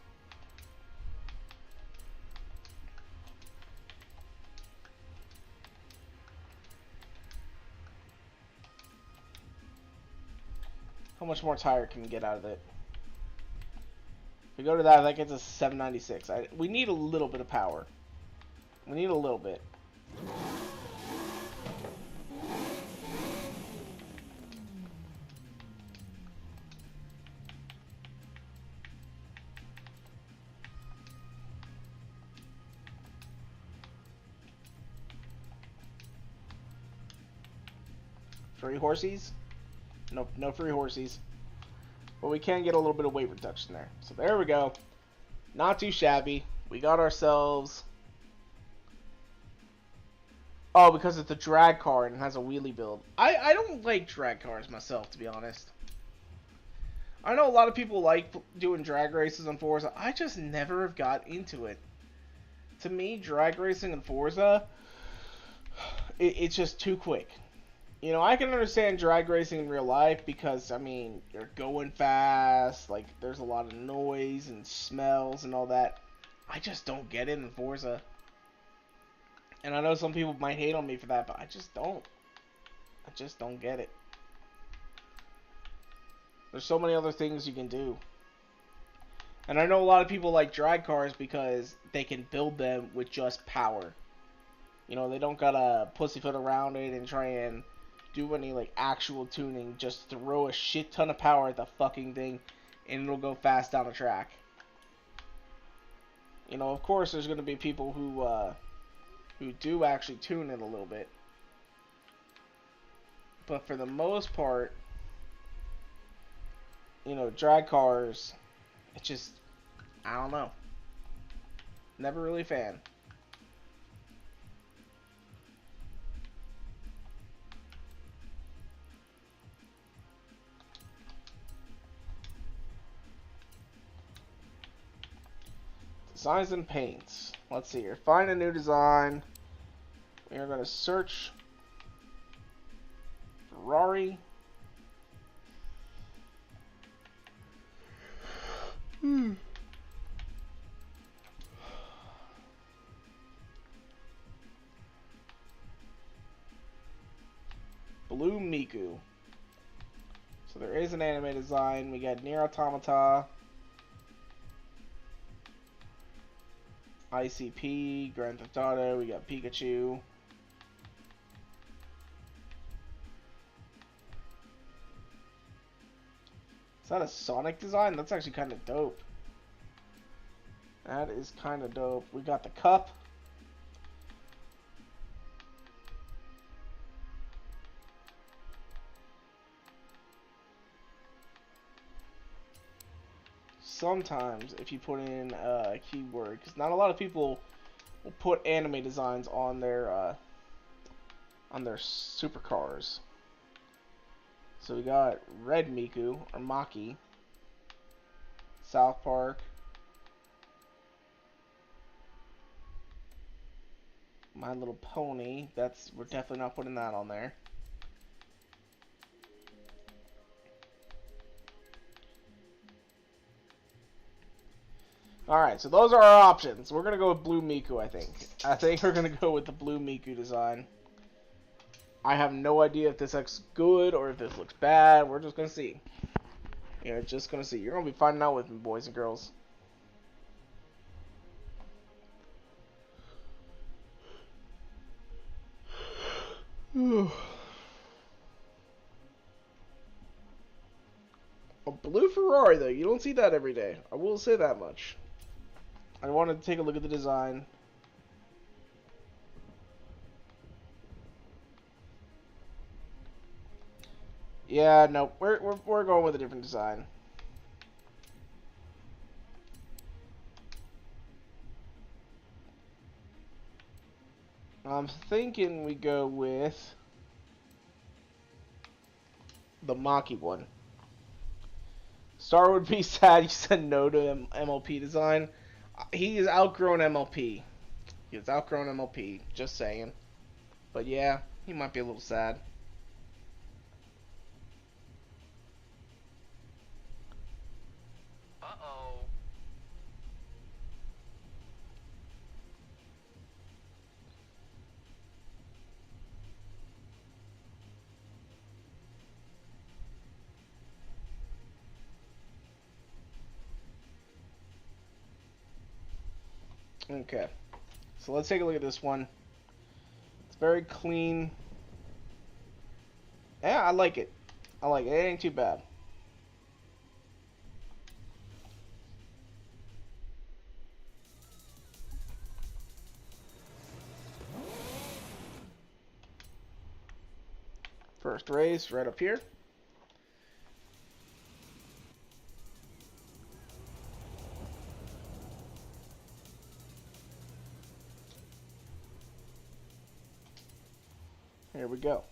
How much more tire can we get out of it? If we go to that gets us 796. We need a little bit of power. We need a little bit. Free horsies? Nope, no free horsies. But we can get a little bit of weight reduction there. So there we go. Not too shabby. We got ourselves... Oh, because it's a drag car and it has a wheelie build. I don't like drag cars myself, to be honest. I know a lot of people like doing drag races on Forza. I just never have got into it. To me, drag racing in Forza, it's just too quick. You know, I can understand drag racing in real life because, I mean, you're going fast, like, there's a lot of noise and smells and all that. I just don't get it in Forza. And I know some people might hate on me for that, but I just don't. I just don't get it. There's so many other things you can do. And I know a lot of people like drag cars because they can build them with just power. You know, they don't gotta pussyfoot around it and try and do any like actual tuning. Just throw a shit ton of power at the fucking thing and it'll go fast down the track. You know, of course there's gonna be people who do actually tune it a little bit. But for the most part, you know, drag cars, it's just, I don't know. Never really a fan. Designs and paints. Let's see here. Find a new design. We are going to search Ferrari. Blue Miku. So there is an anime design. We got Nier Automata, ICP, Grand Theft Auto. We got Pikachu. Is that a Sonic design? That's actually kind of dope. That is kind of dope. We got the cup. Sometimes, if you put in a keyword, because not a lot of people will put anime designs on their supercars. So we got Red Miku, or Maki, South Park, My Little Pony. We're definitely not putting that on there. Alright, so those are our options. We're going to go with Blue Miku, I think. I think we're going to go with the Blue Miku design. I have no idea if this looks good or if this looks bad. We're just going to see. You're just going to see. You're going to be finding out with me, boys and girls. A blue Ferrari, though. You don't see that every day. I will say that much. I wanted to take a look at the design. Yeah, no, we're going with a different design. I'm thinking we go with the Maki one. Star would be sad you said no to MLP design. He has outgrown MLP. He has outgrown MLP, just saying. But yeah, he might be a little sad. Uh-oh. Okay, so let's take a look at this one. It's very clean. Yeah, I like it. I like it. It ain't too bad. First race right up here. Here we go.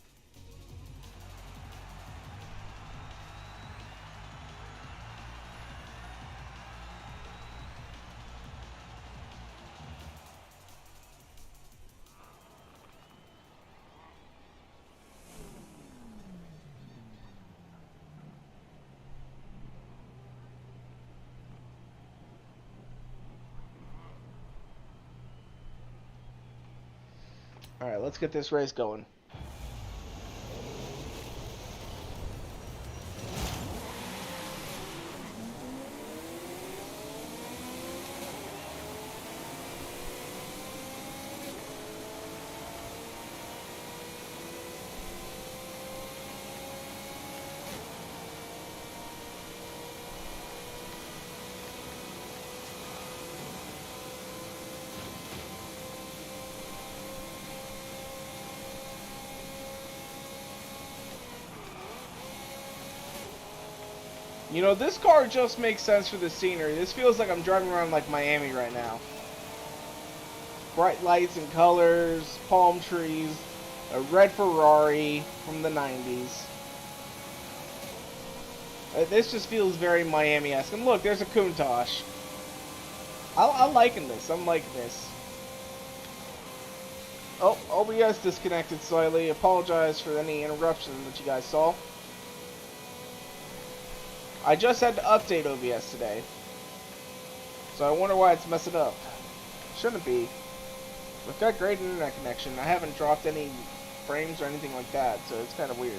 Alright, let's get this race going. You know, this car just makes sense for the scenery. This feels like I'm driving around like Miami right now. Bright lights and colors, palm trees, a red Ferrari from the 90s. This just feels very Miami-esque. And look, there's a Countach. I'm liking this. I'm liking this. Oh, OBS disconnected slightly. Apologize for any interruption that you guys saw. I just had to update OBS today. So I wonder why it's messing up. Shouldn't be. We've got great internet connection. I haven't dropped any frames or anything like that, so it's kind of weird.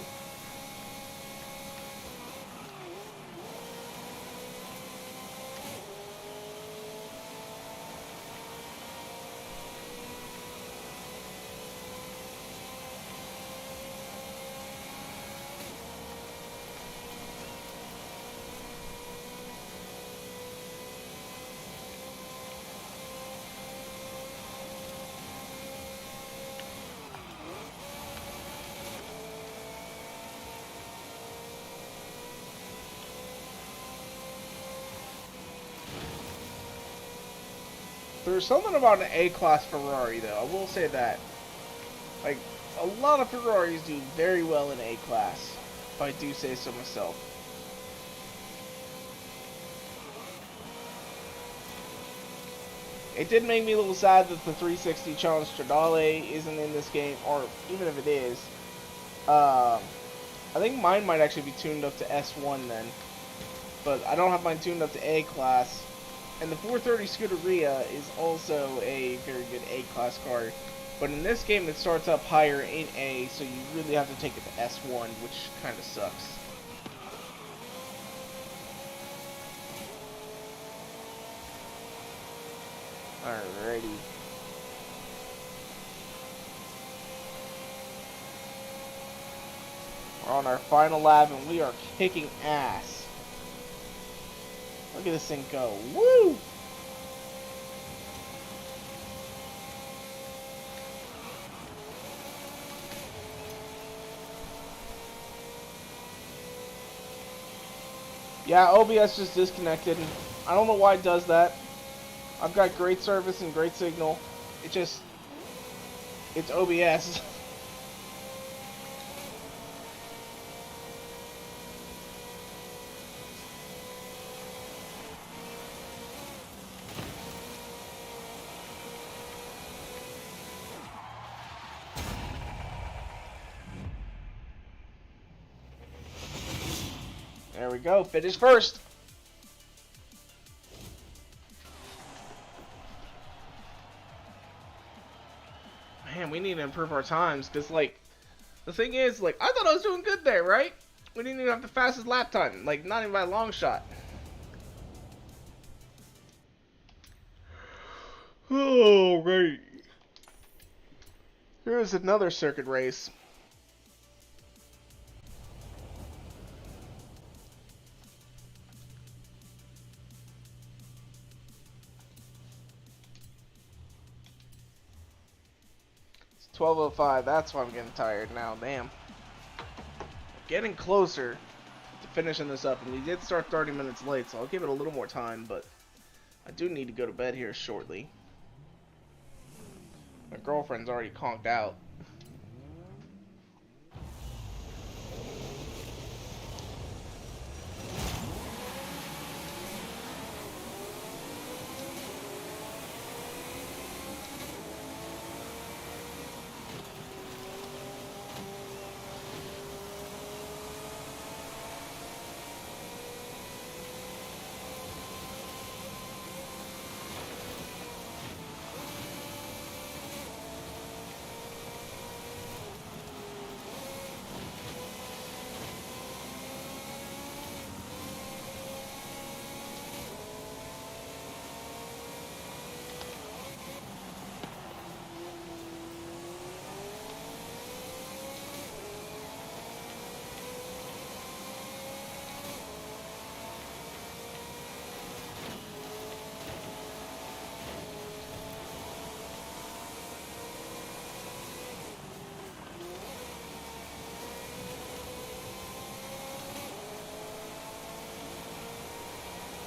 There's something about an A-class Ferrari, though. I will say that. Like, a lot of Ferraris do very well in A-class, if I do say so myself. It did make me a little sad that the 360 Challenge Stradale isn't in this game, or even if it is. I think mine might actually be tuned up to S1 then. But I don't have mine tuned up to A-class. And the 430 Scuderia is also a very good A-class car. But in this game, it starts up higher in A, so you really have to take it to S1, which kind of sucks. Alrighty. We're on our final lap, and we are kicking ass. Look at this thing go. Woo! Yeah, OBS just disconnected. I don't know why it does that. I've got great service and great signal. It's OBS. There we go. Finish first. Man, we need to improve our times, because, like, the thing is, like, I thought I was doing good there, right? We didn't even have the fastest lap time. Like, not even by a long shot. Oh, right. Here's another circuit race. It's 12:05. That's why I'm getting tired now. Damn. Getting closer to finishing this up, and we did start 30 minutes late, so I'll give it a little more time, but I do need to go to bed here shortly. My girlfriend's already conked out.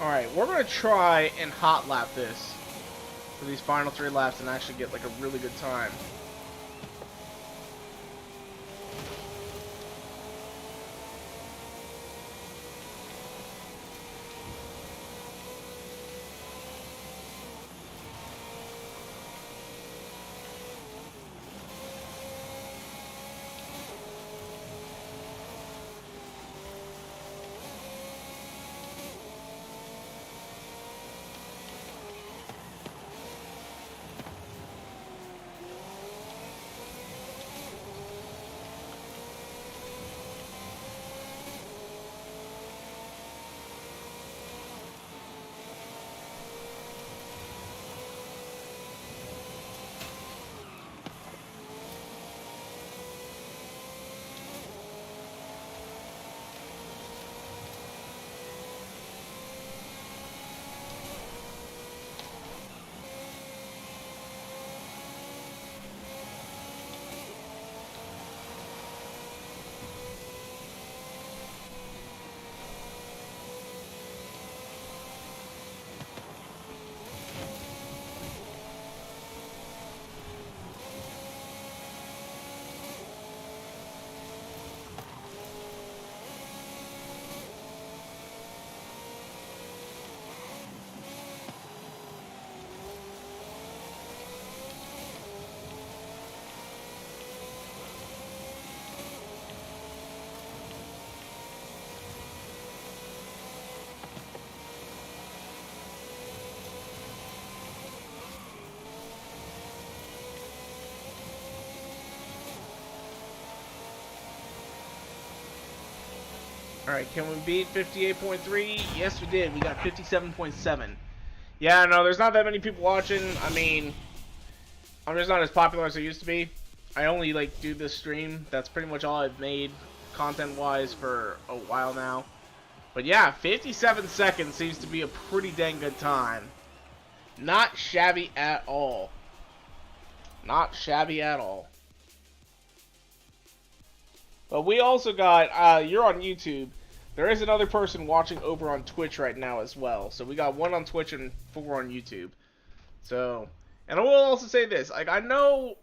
Alright, we're going to try and hot lap this for these final 3 laps and actually get like a really good time. Alright, can we beat 58.3? Yes, we did. We got 57.7. Yeah, no, there's not that many people watching. I mean, I'm just not as popular as I used to be. I only, like, do this stream. That's pretty much all I've made content-wise for a while now. But yeah, 57 seconds seems to be a pretty dang good time. Not shabby at all. Not shabby at all. But we also got, you're on YouTube. There is another person watching over on Twitch right now as well. So we got 1 on Twitch and 4 on YouTube. So, and I will also say this. Like, I know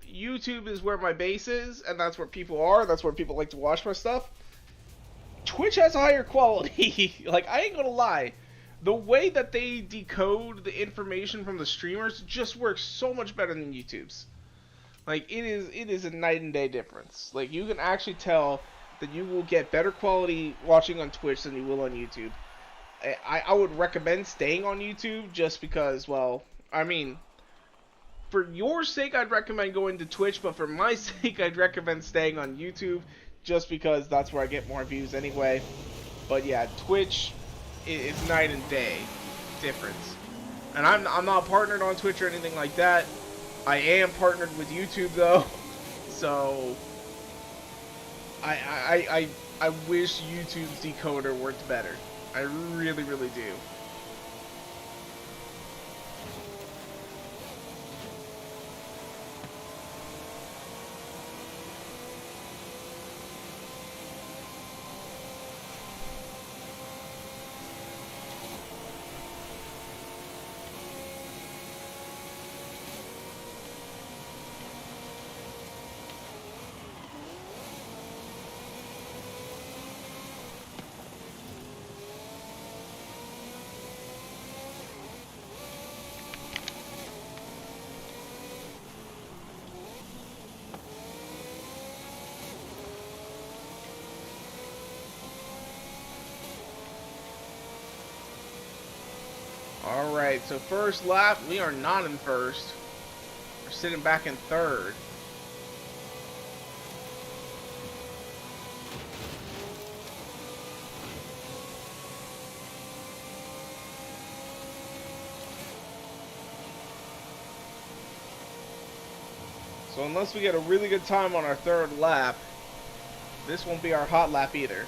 YouTube is where my base is, and that's where people are. That's where people like to watch my stuff. Twitch has a higher quality. Like, I ain't gonna lie. The way that they decode the information from the streamers just works so much better than YouTube's. Like, it is a night and day difference. Like, you can actually tell that you will get better quality watching on Twitch than you will on YouTube. I would recommend staying on YouTube just because, well, I mean, for your sake, I'd recommend going to Twitch, but for my sake, I'd recommend staying on YouTube just because that's where I get more views anyway. But yeah, Twitch is night and day difference. And I'm not partnered on Twitch or anything like that. I am partnered with YouTube though, so I wish YouTube's decoder worked better. I really, really do. Alright, so first lap, we are not in first. We're sitting back in third. So unless we get a really good time on our third lap, this won't be our hot lap either.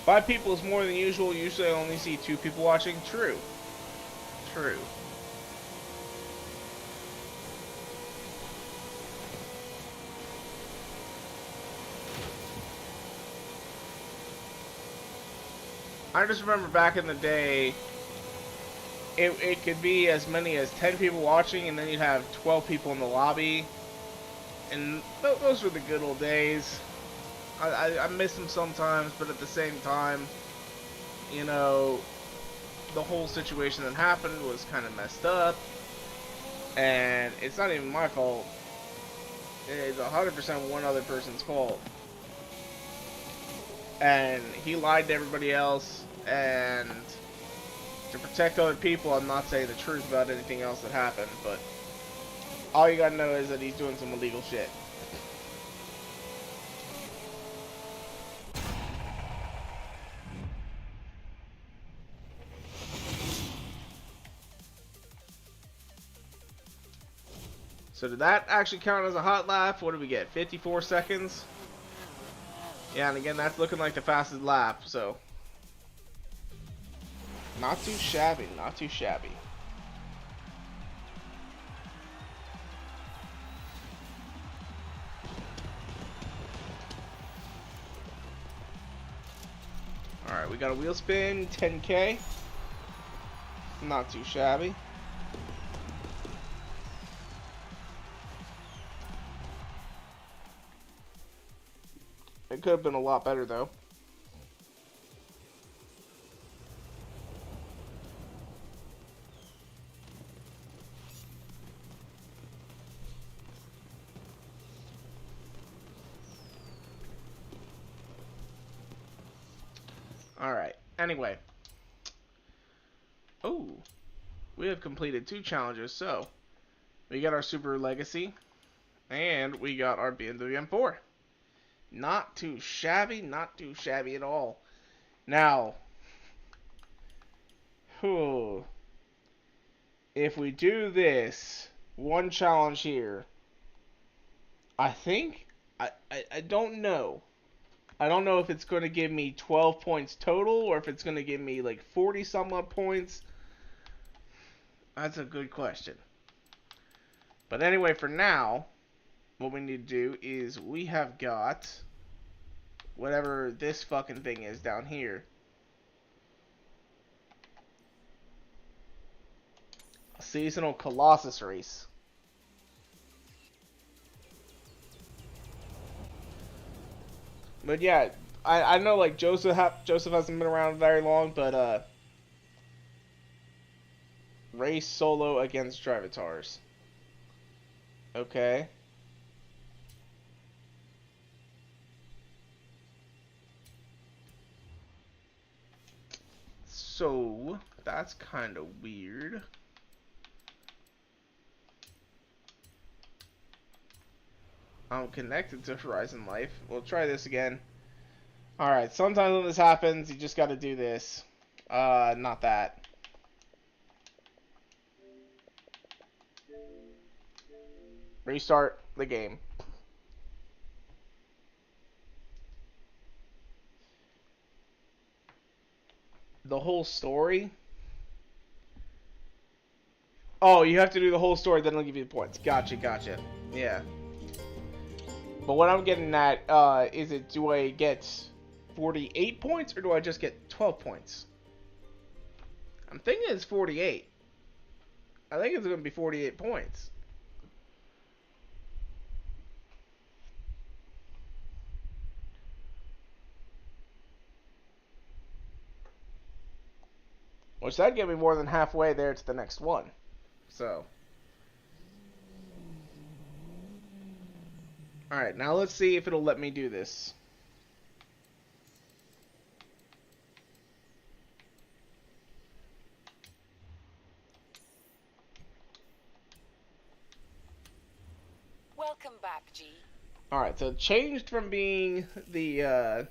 Five people is more than usual. Usually I only see 2 people watching. True. True. I just remember back in the day, it could be as many as 10 people watching, and then you'd have 12 people in the lobby. And those were the good old days. I miss them sometimes, but at the same time, you know, the whole situation that happened was kind of messed up. And it's not even my fault. It's 100% one other person's fault. And he lied to everybody else, and to protect other people, I'm not saying the truth about anything else that happened, but all you gotta know is that he's doing some illegal shit. So did that actually count as a hot lap? What did we get? 54 seconds? Yeah, and again, that's looking like the fastest lap, so not too shabby, not too shabby. Alright, we got a wheel spin, 10K. Not too shabby. It could have been a lot better, though. Alright, anyway. Oh, we have completed 2 challenges. So we got our Super Legacy, and we got our BMW M4. Not too shabby, not too shabby at all. Now, whew, if we do this one challenge here, I think I don't know. I don't know if it's going to give me 12 points total or if it's going to give me like 40 some odd points. That's a good question. But anyway, for now, what we need to do is we have got whatever this fucking thing is down here. A seasonal Colossus race. But yeah, I know like Joseph hasn't been around very long, but race solo against Drivatars. Okay. So that's kind of weird. I'm connected to Horizon Life. We'll try this again. Alright, sometimes when this happens, you just gotta do this. Not that. Restart the game. The whole story? Oh, you have to do the whole story, then it'll give you the points. Gotcha, gotcha. Yeah. But what I'm getting at, is it, do I get 48 points, or do I just get 12 points? I'm thinking it's 48. I think it's going to be 48 points. Which that'd get me more than halfway there to the next one. So. Alright, now let's see if it'll let me do this. Welcome back, G. Alright, so it changed from being the a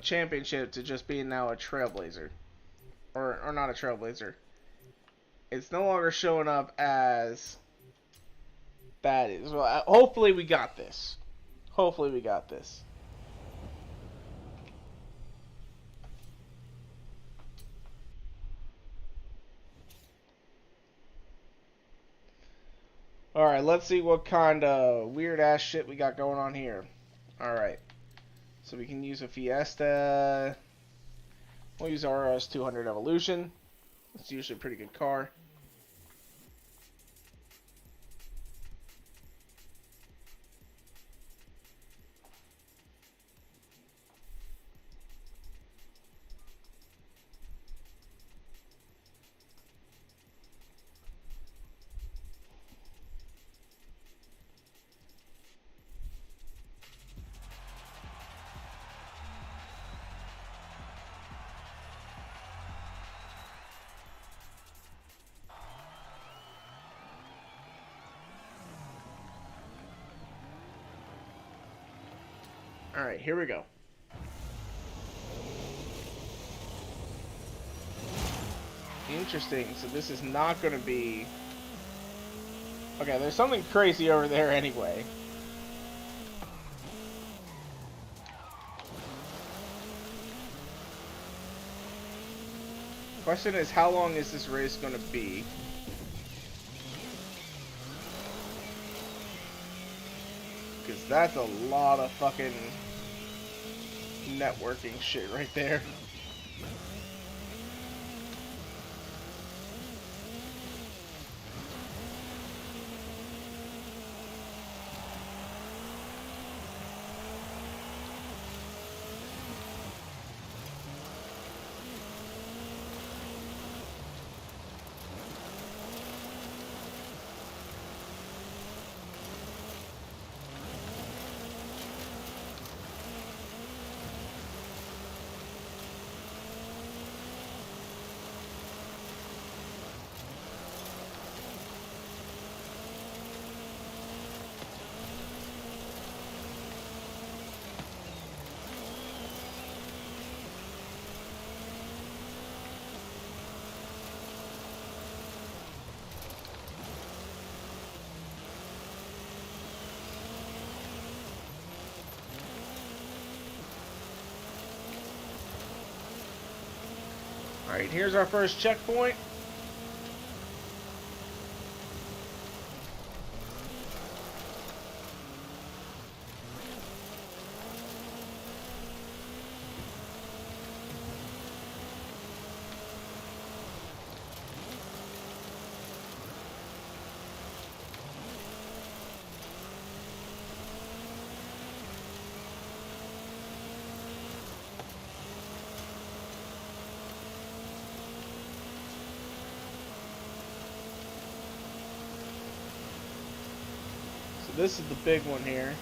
championship to just being now a trailblazer. Or not a trailblazer. It's no longer showing up as baddies. Well, hopefully we got this. Hopefully we got this. Alright, let's see what kind of weird ass shit we got going on here. Alright. So we can use a Fiesta. We'll use our RS200 Evolution. It's usually a pretty good car. Alright, here we go. Interesting, so this is not going to be... Okay, there's something crazy over there anyway. Question is, how long is this race going to be? Because that's a lot of fucking networking shit right there. Alright, here's our first checkpoint. So this is the big one here.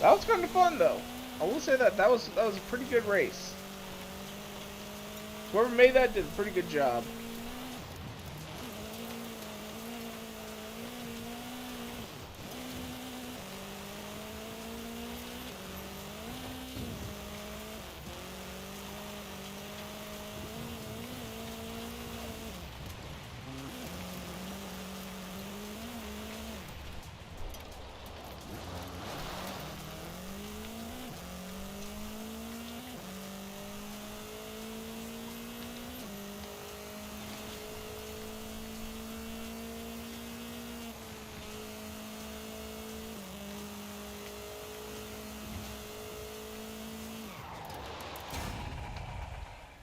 That was kind of fun, though. I will say that was a pretty good race. Whoever made that did a pretty good job.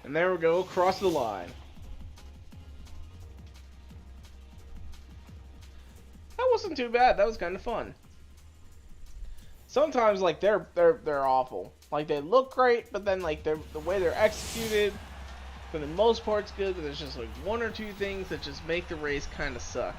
And there we go, across the line. That wasn't too bad. That was kind of fun. Sometimes like they're awful. Like they look great, but then like the way they're executed, for the most part, it's good. But there's just like one or two things that just make the race kind of suck.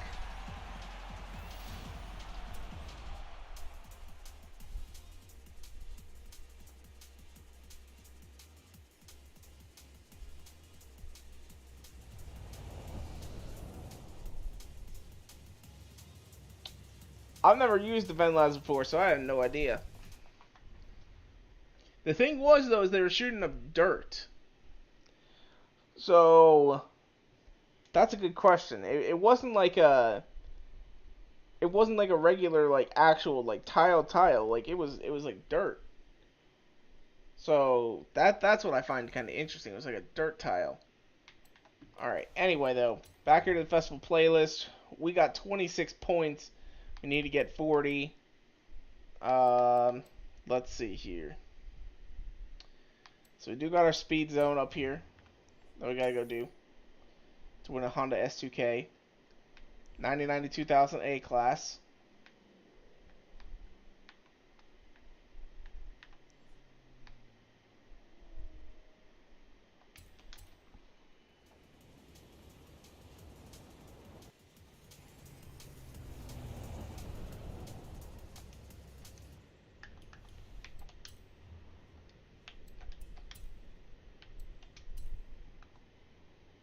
I've never used the vent labs before, so I have no idea. The thing was, though, is they were shooting up dirt. So that's a good question. It wasn't like a regular like actual like tile. Like it was like dirt. So that's what I find kind of interesting. It was like a dirt tile. All right. Anyway, though, back here to the festival playlist. We got 26 points. We need to get 40. Um, let's see here. So we do got our speed zone up here that we gotta go do to win a Honda S2K 9090 2000 A class.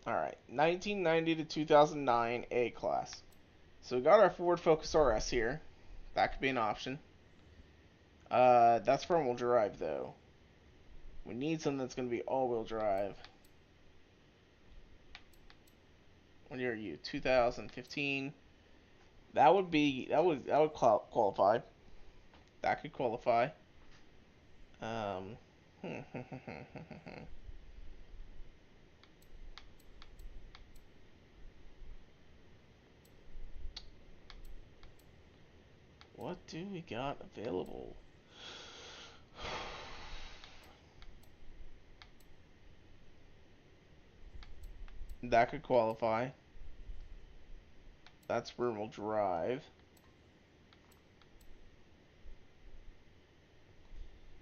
Alright, 1990 to 2009 A class. So we got our Ford Focus RS here. That could be an option. That's front wheel drive though. We need something that's going to be all wheel drive. What year are you? 2015. That would qualify. That could qualify. Um, what do we got available? That could qualify. That's rear-wheel drive.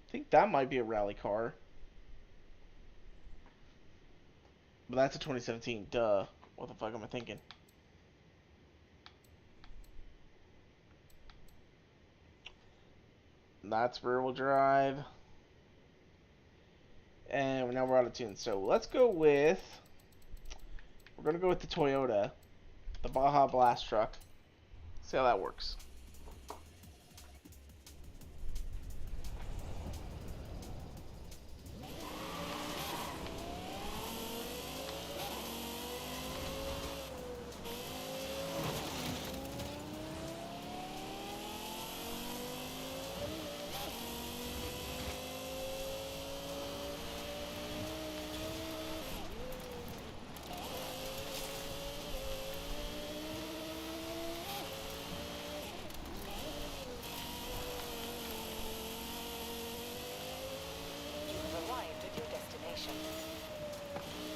I think that might be a rally car. But that's a 2017. Duh. What the fuck am I thinking? That's rear-wheel drive. And now we're out of tune. So let's go with... We're going to go with the Toyota. The Baja Blast truck. See how that works.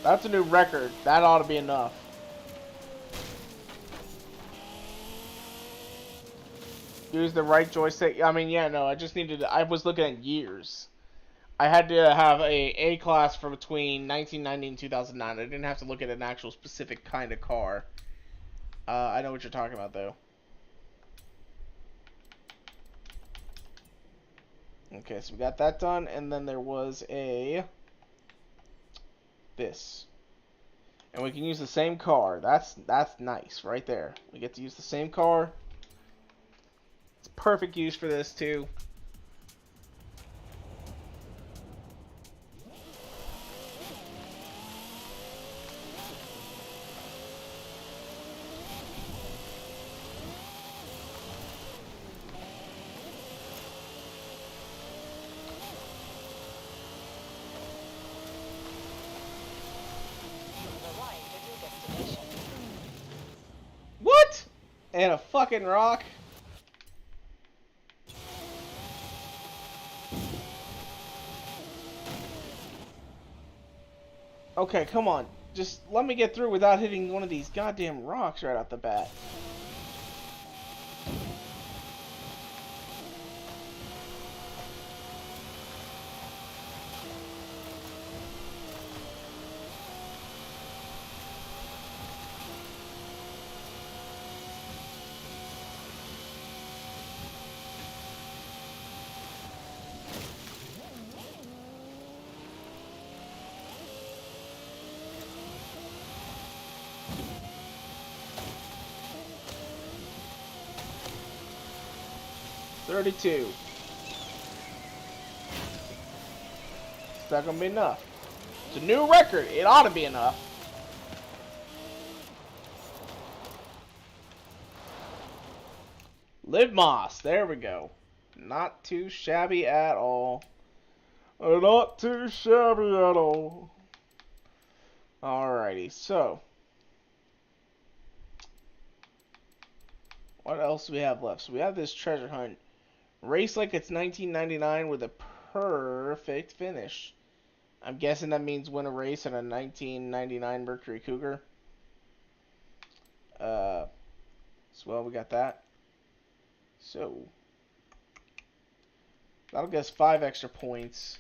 That's a new record. That ought to be enough. Use the right joystick. I mean, yeah, no, I just needed to, I was looking at years. I had to have a A-class for between 1990 and 2009. I didn't have to look at an actual specific kind of car. I know what you're talking about, though. Okay, so we got that done, and then there was this. And we can use the same car. That's nice, right there. We get to use the same car. It's perfect use for this, too. What? And a fucking rock? Okay, come on. Just let me get through without hitting one of these goddamn rocks right off the bat. $32. Is that gonna be enough? It's a new record. It ought to be enough. Live Moss. There we go. Not too shabby at all. Not too shabby at all. Alrighty, so. What else do we have left? So we have this treasure hunt. Race like it's 1999 with a perfect finish. I'm guessing that means win a race in a 1999 Mercury Cougar. So well, we got that. So that'll get us 5 extra points,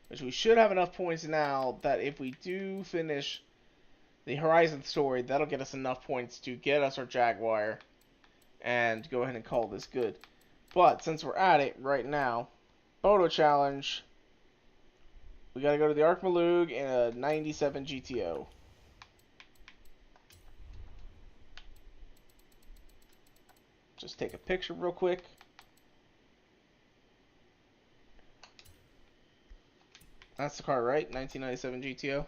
which we should have enough points now that if we do finish the Horizon story, that'll get us enough points to get us our Jaguar and go ahead and call this good. But since we're at it right now, photo challenge. We gotta go to the Arc Malug in a 97 GTO. Just take a picture real quick. That's the car, right? 1997 GTO.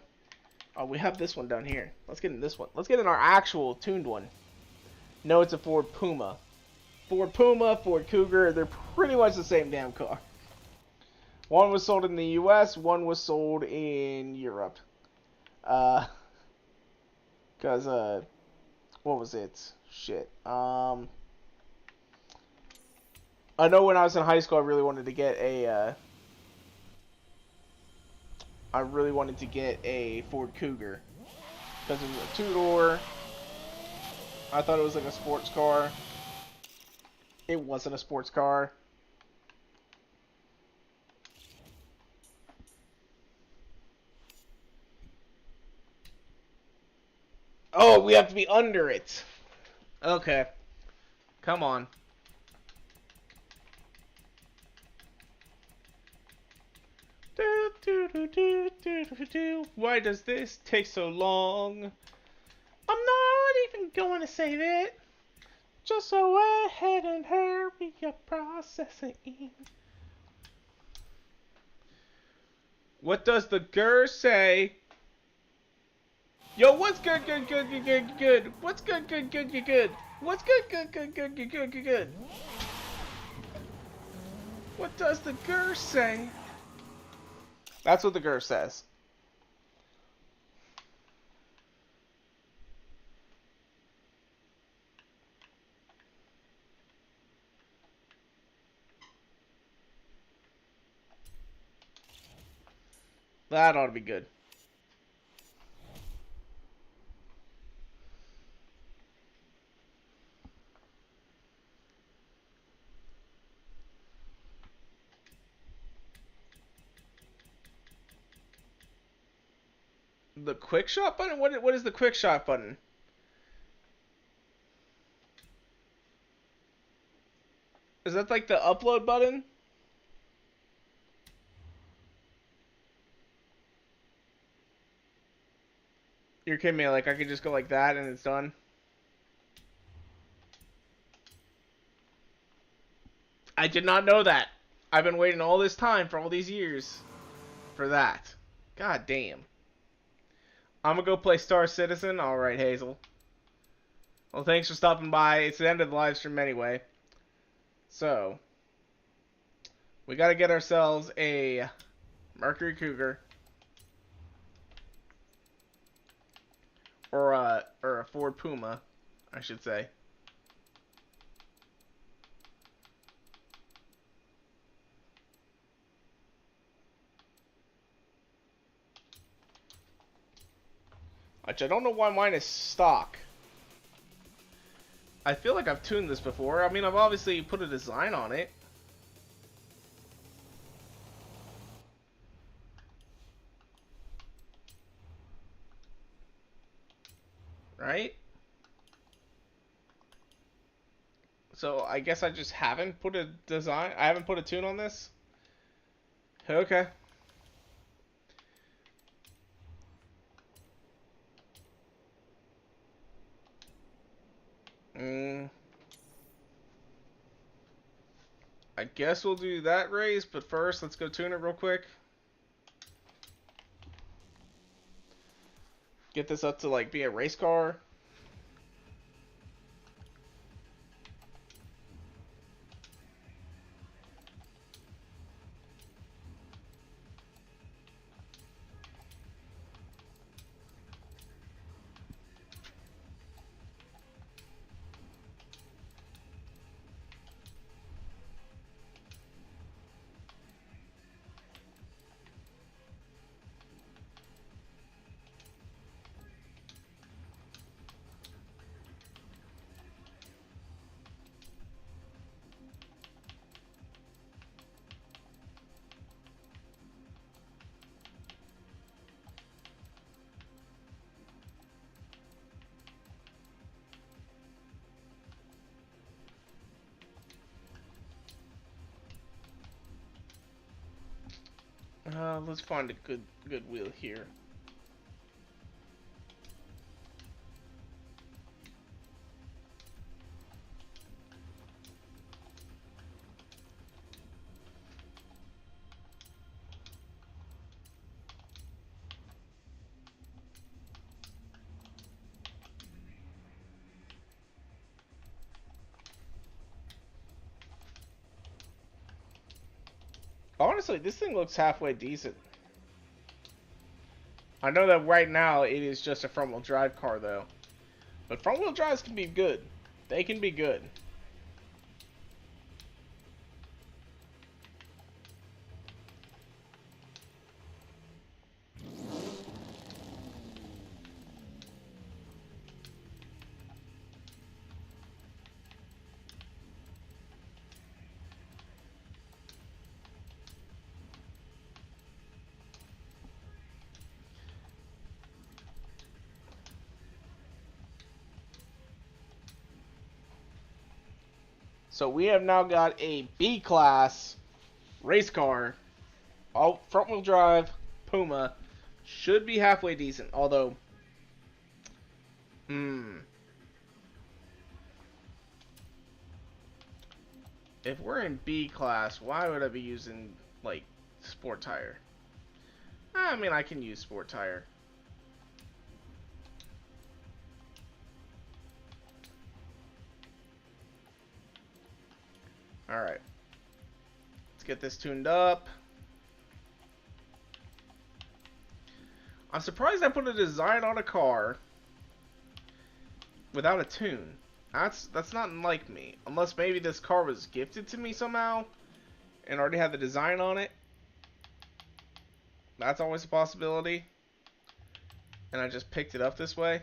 Oh, we have this one down here. Let's get in this one. Let's get in our actual tuned one. No, it's a Ford Puma. Ford Puma, Ford Cougar, they're pretty much the same damn car. One was sold in the US, one was sold in Europe. Cause, what was it? Shit. I know when I was in high school, I really wanted to get a Ford Cougar. Because it was a two-door. I thought it was like a sports car. It wasn't a sports car. Oh, we have to be under it. Okay. Come on. Why does this take so long? I'm not even going to save it. Just go ahead and hurry up processing. What does the GUR say? Yo, what's good, good, good, good, good, good? What's good, good, good, good, good? What's good, good, good, good, good, good, good, good? What does the GUR say? That's what the GUR says. That ought to be good. The quick shot button? What is the quick shot button? Is that like the upload button? You're kidding me, like I could just go like that and it's done? I did not know that. I've been waiting all this time for all these years for that. God damn. I'm gonna go play Star Citizen. Alright, Hazel. Well, thanks for stopping by. It's the end of the live stream anyway. So, we gotta get ourselves a Mercury Cougar. Or a Ford Puma, I should say. Which I don't know why mine is stock. I feel like I've tuned this before. I mean, I've obviously put a design on it. Right? So I guess I just haven't put a design. I haven't put a tune on this. Okay. I guess we'll do that race, but first let's go tune it real quick. Get this up to like be a race car. Let's find a good wheel here. Honestly, this thing looks halfway decent. I know that right now it is just a front-wheel drive car, though. But front-wheel drives can be good. They can be good. So we have now got a B class race car. All front wheel drive Puma. Should be halfway decent. Although, if we're in B class, why would I be using, like, sport tire? I mean, I can use sport tire. Alright. Let's get this tuned up. I'm surprised I put a design on a car without a tune. That's not like me. Unless maybe this car was gifted to me somehow and already had the design on it. That's always a possibility. And I just picked it up this way.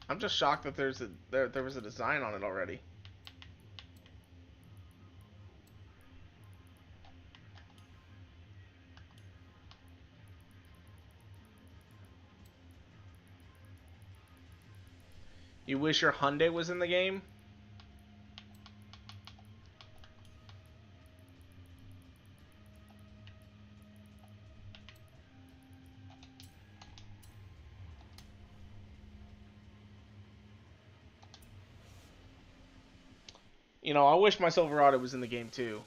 I'm just shocked that there was a design on it already. You wish your Hyundai was in the game? You know, I wish my Silverado was in the game too.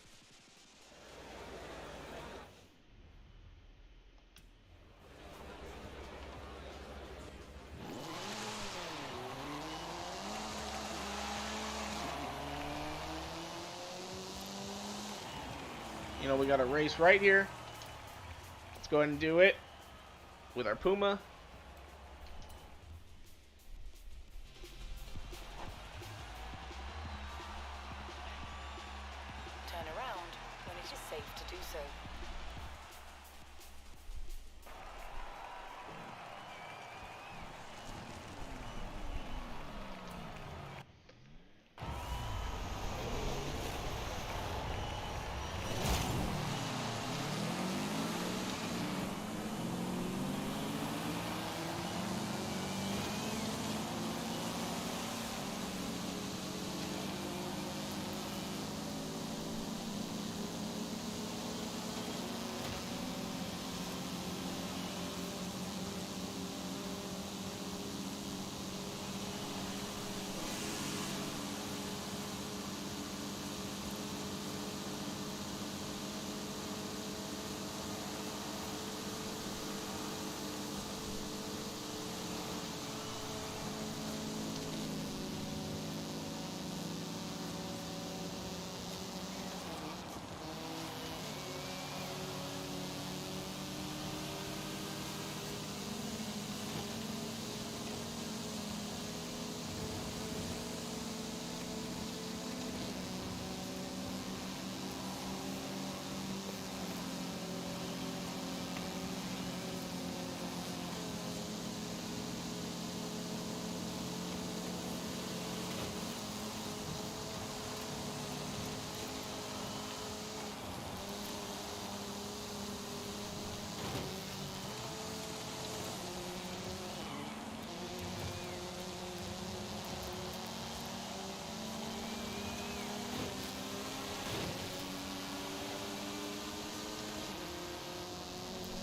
You know, we got a race right here. Let's go ahead and do it with our Puma. Turn around when it is safe to do so.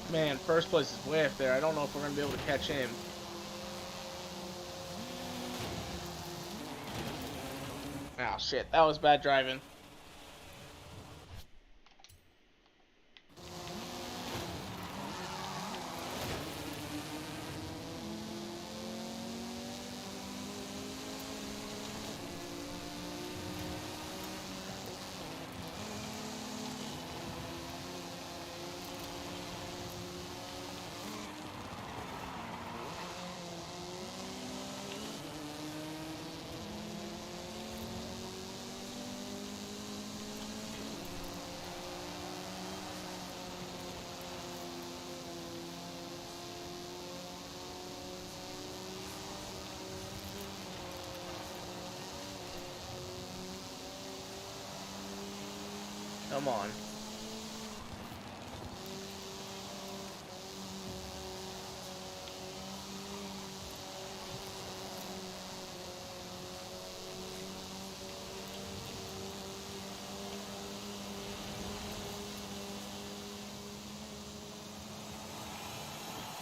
Man, first place is way up there. I don't know if we're going to be able to catch him. Oh, shit. That was bad driving. Come on.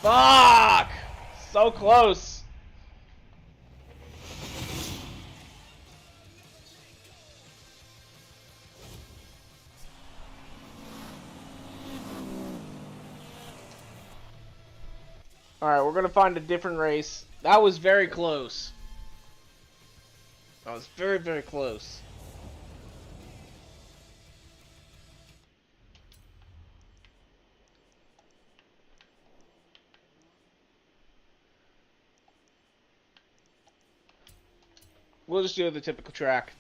Fuck! So close. Alright, we're gonna find a different race. That was very close. That was very, very close. We'll just do the typical track.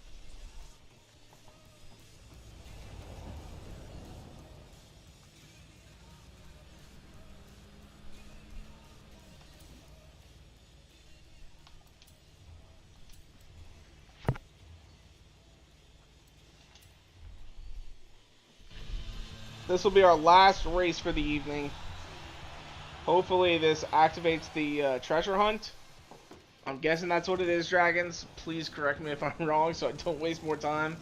This will be our last race for the evening. Hopefully this activates the treasure hunt. I'm guessing that's what it is, Dragons. Please correct me if I'm wrong so I don't waste more time.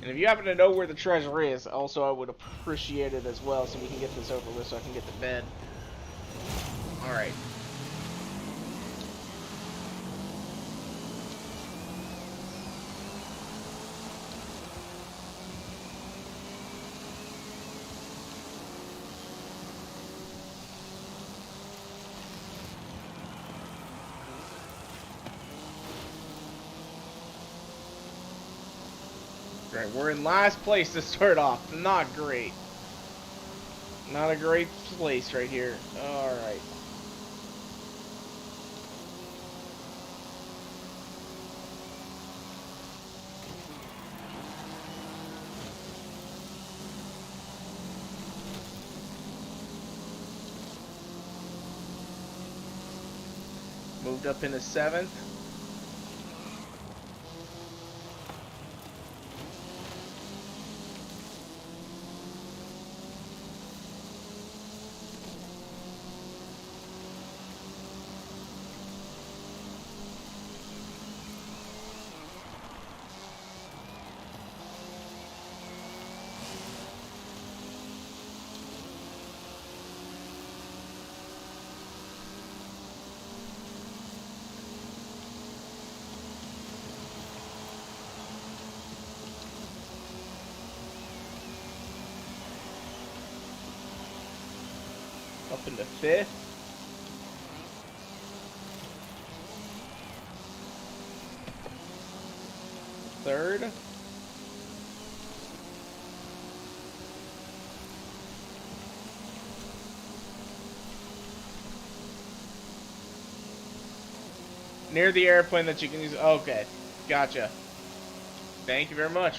And if you happen to know where the treasure is, also I would appreciate it as well so we can get this over with so I can get to bed. Alright. Right, we're in last place to start off. Not great. Not a great place right here. Alright. Moved up into 7th. Up into 5th. Third. Near the airplane that you can use. Okay. Gotcha. Thank you very much.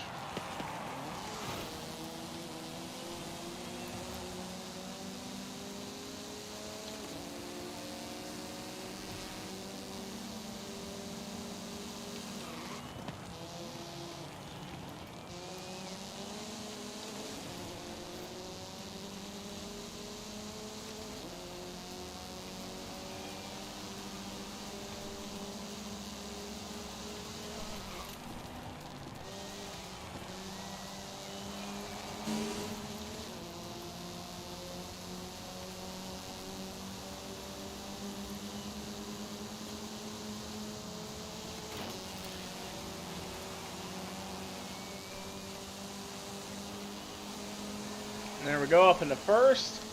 There we go, up in the 1st.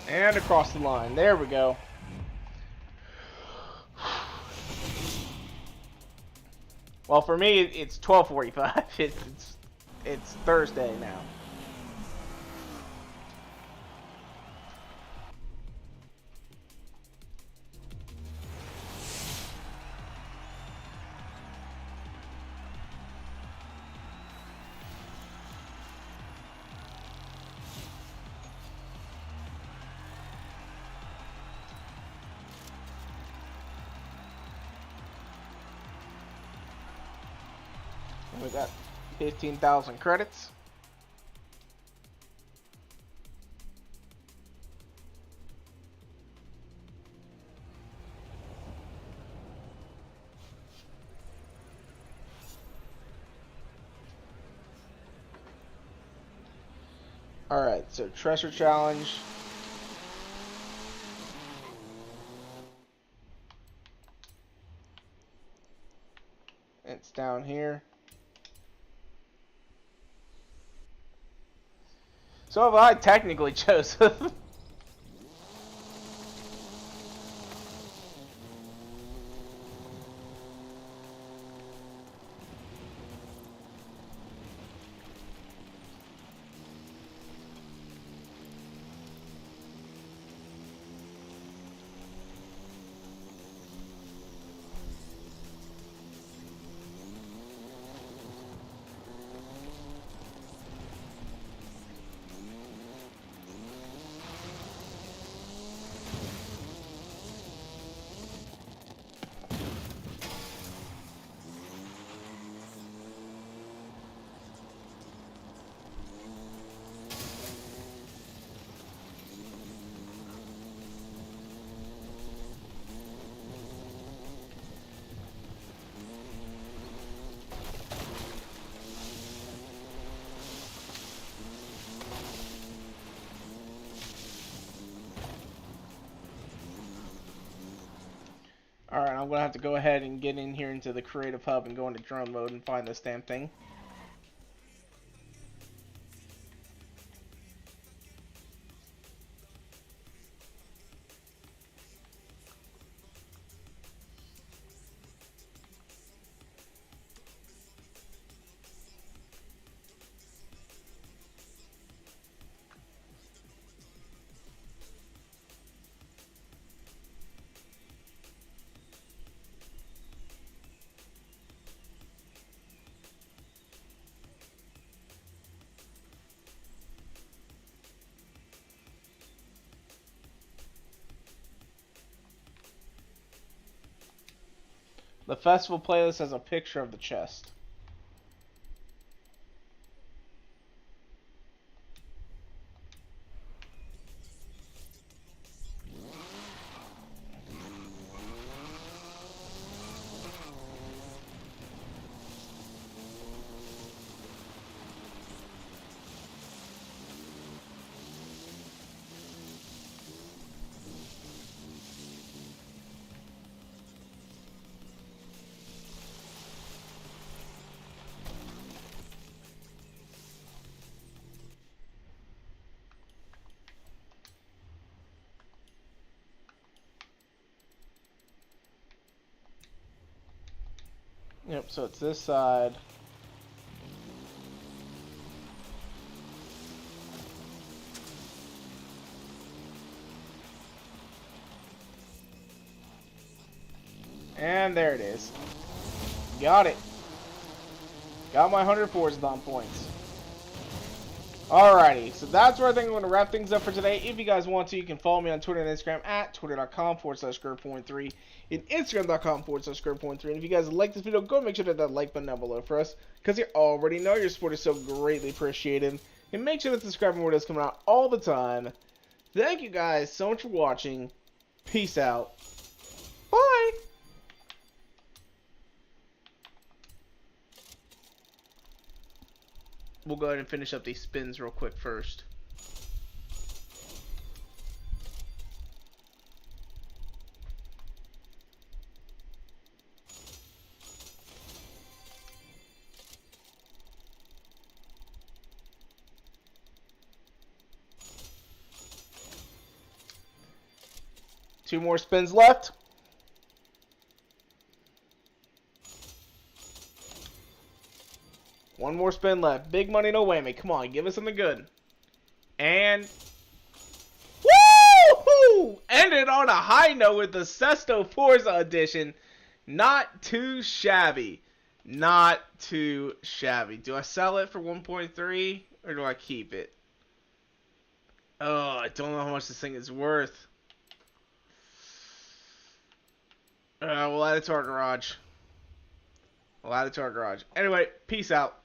And across the line. There we go. Well, for me, it's 12:45. It's Thursday now. We got 15,000 credits. Alright, so treasure challenge. It's down here. So have I technically, Joseph. Alright, I'm gonna have to go ahead and get in here into the creative hub and go into drone mode and find this damn thing. The festival playlist has a picture of the chest. Yep, so it's this side. And there it is. Got it. Got my 100 Forza points. Alrighty, so that's where I think I'm going to wrap things up for today. If you guys want to, you can follow me on Twitter and Instagram at twitter.com/GurPoint3 and Instagram.com/GurPoint3. And if you guys like this video, go and make sure to hit that like button down below for us, because you already know your support is so greatly appreciated. And make sure to subscribe for more videos coming out all the time. Thank you guys so much for watching. Peace out. Bye! We'll go ahead and finish up these spins real quick first. 2 more spins left. One more spin left. Big money, no whammy. Come on, give us something good. And woo! Ended on a high note with the Sesto Forza edition. Not too shabby. Not too shabby. Do I sell it for 1.3 or do I keep it? Oh, I don't know how much this thing is worth. We'll add it to our garage. Anyway, peace out.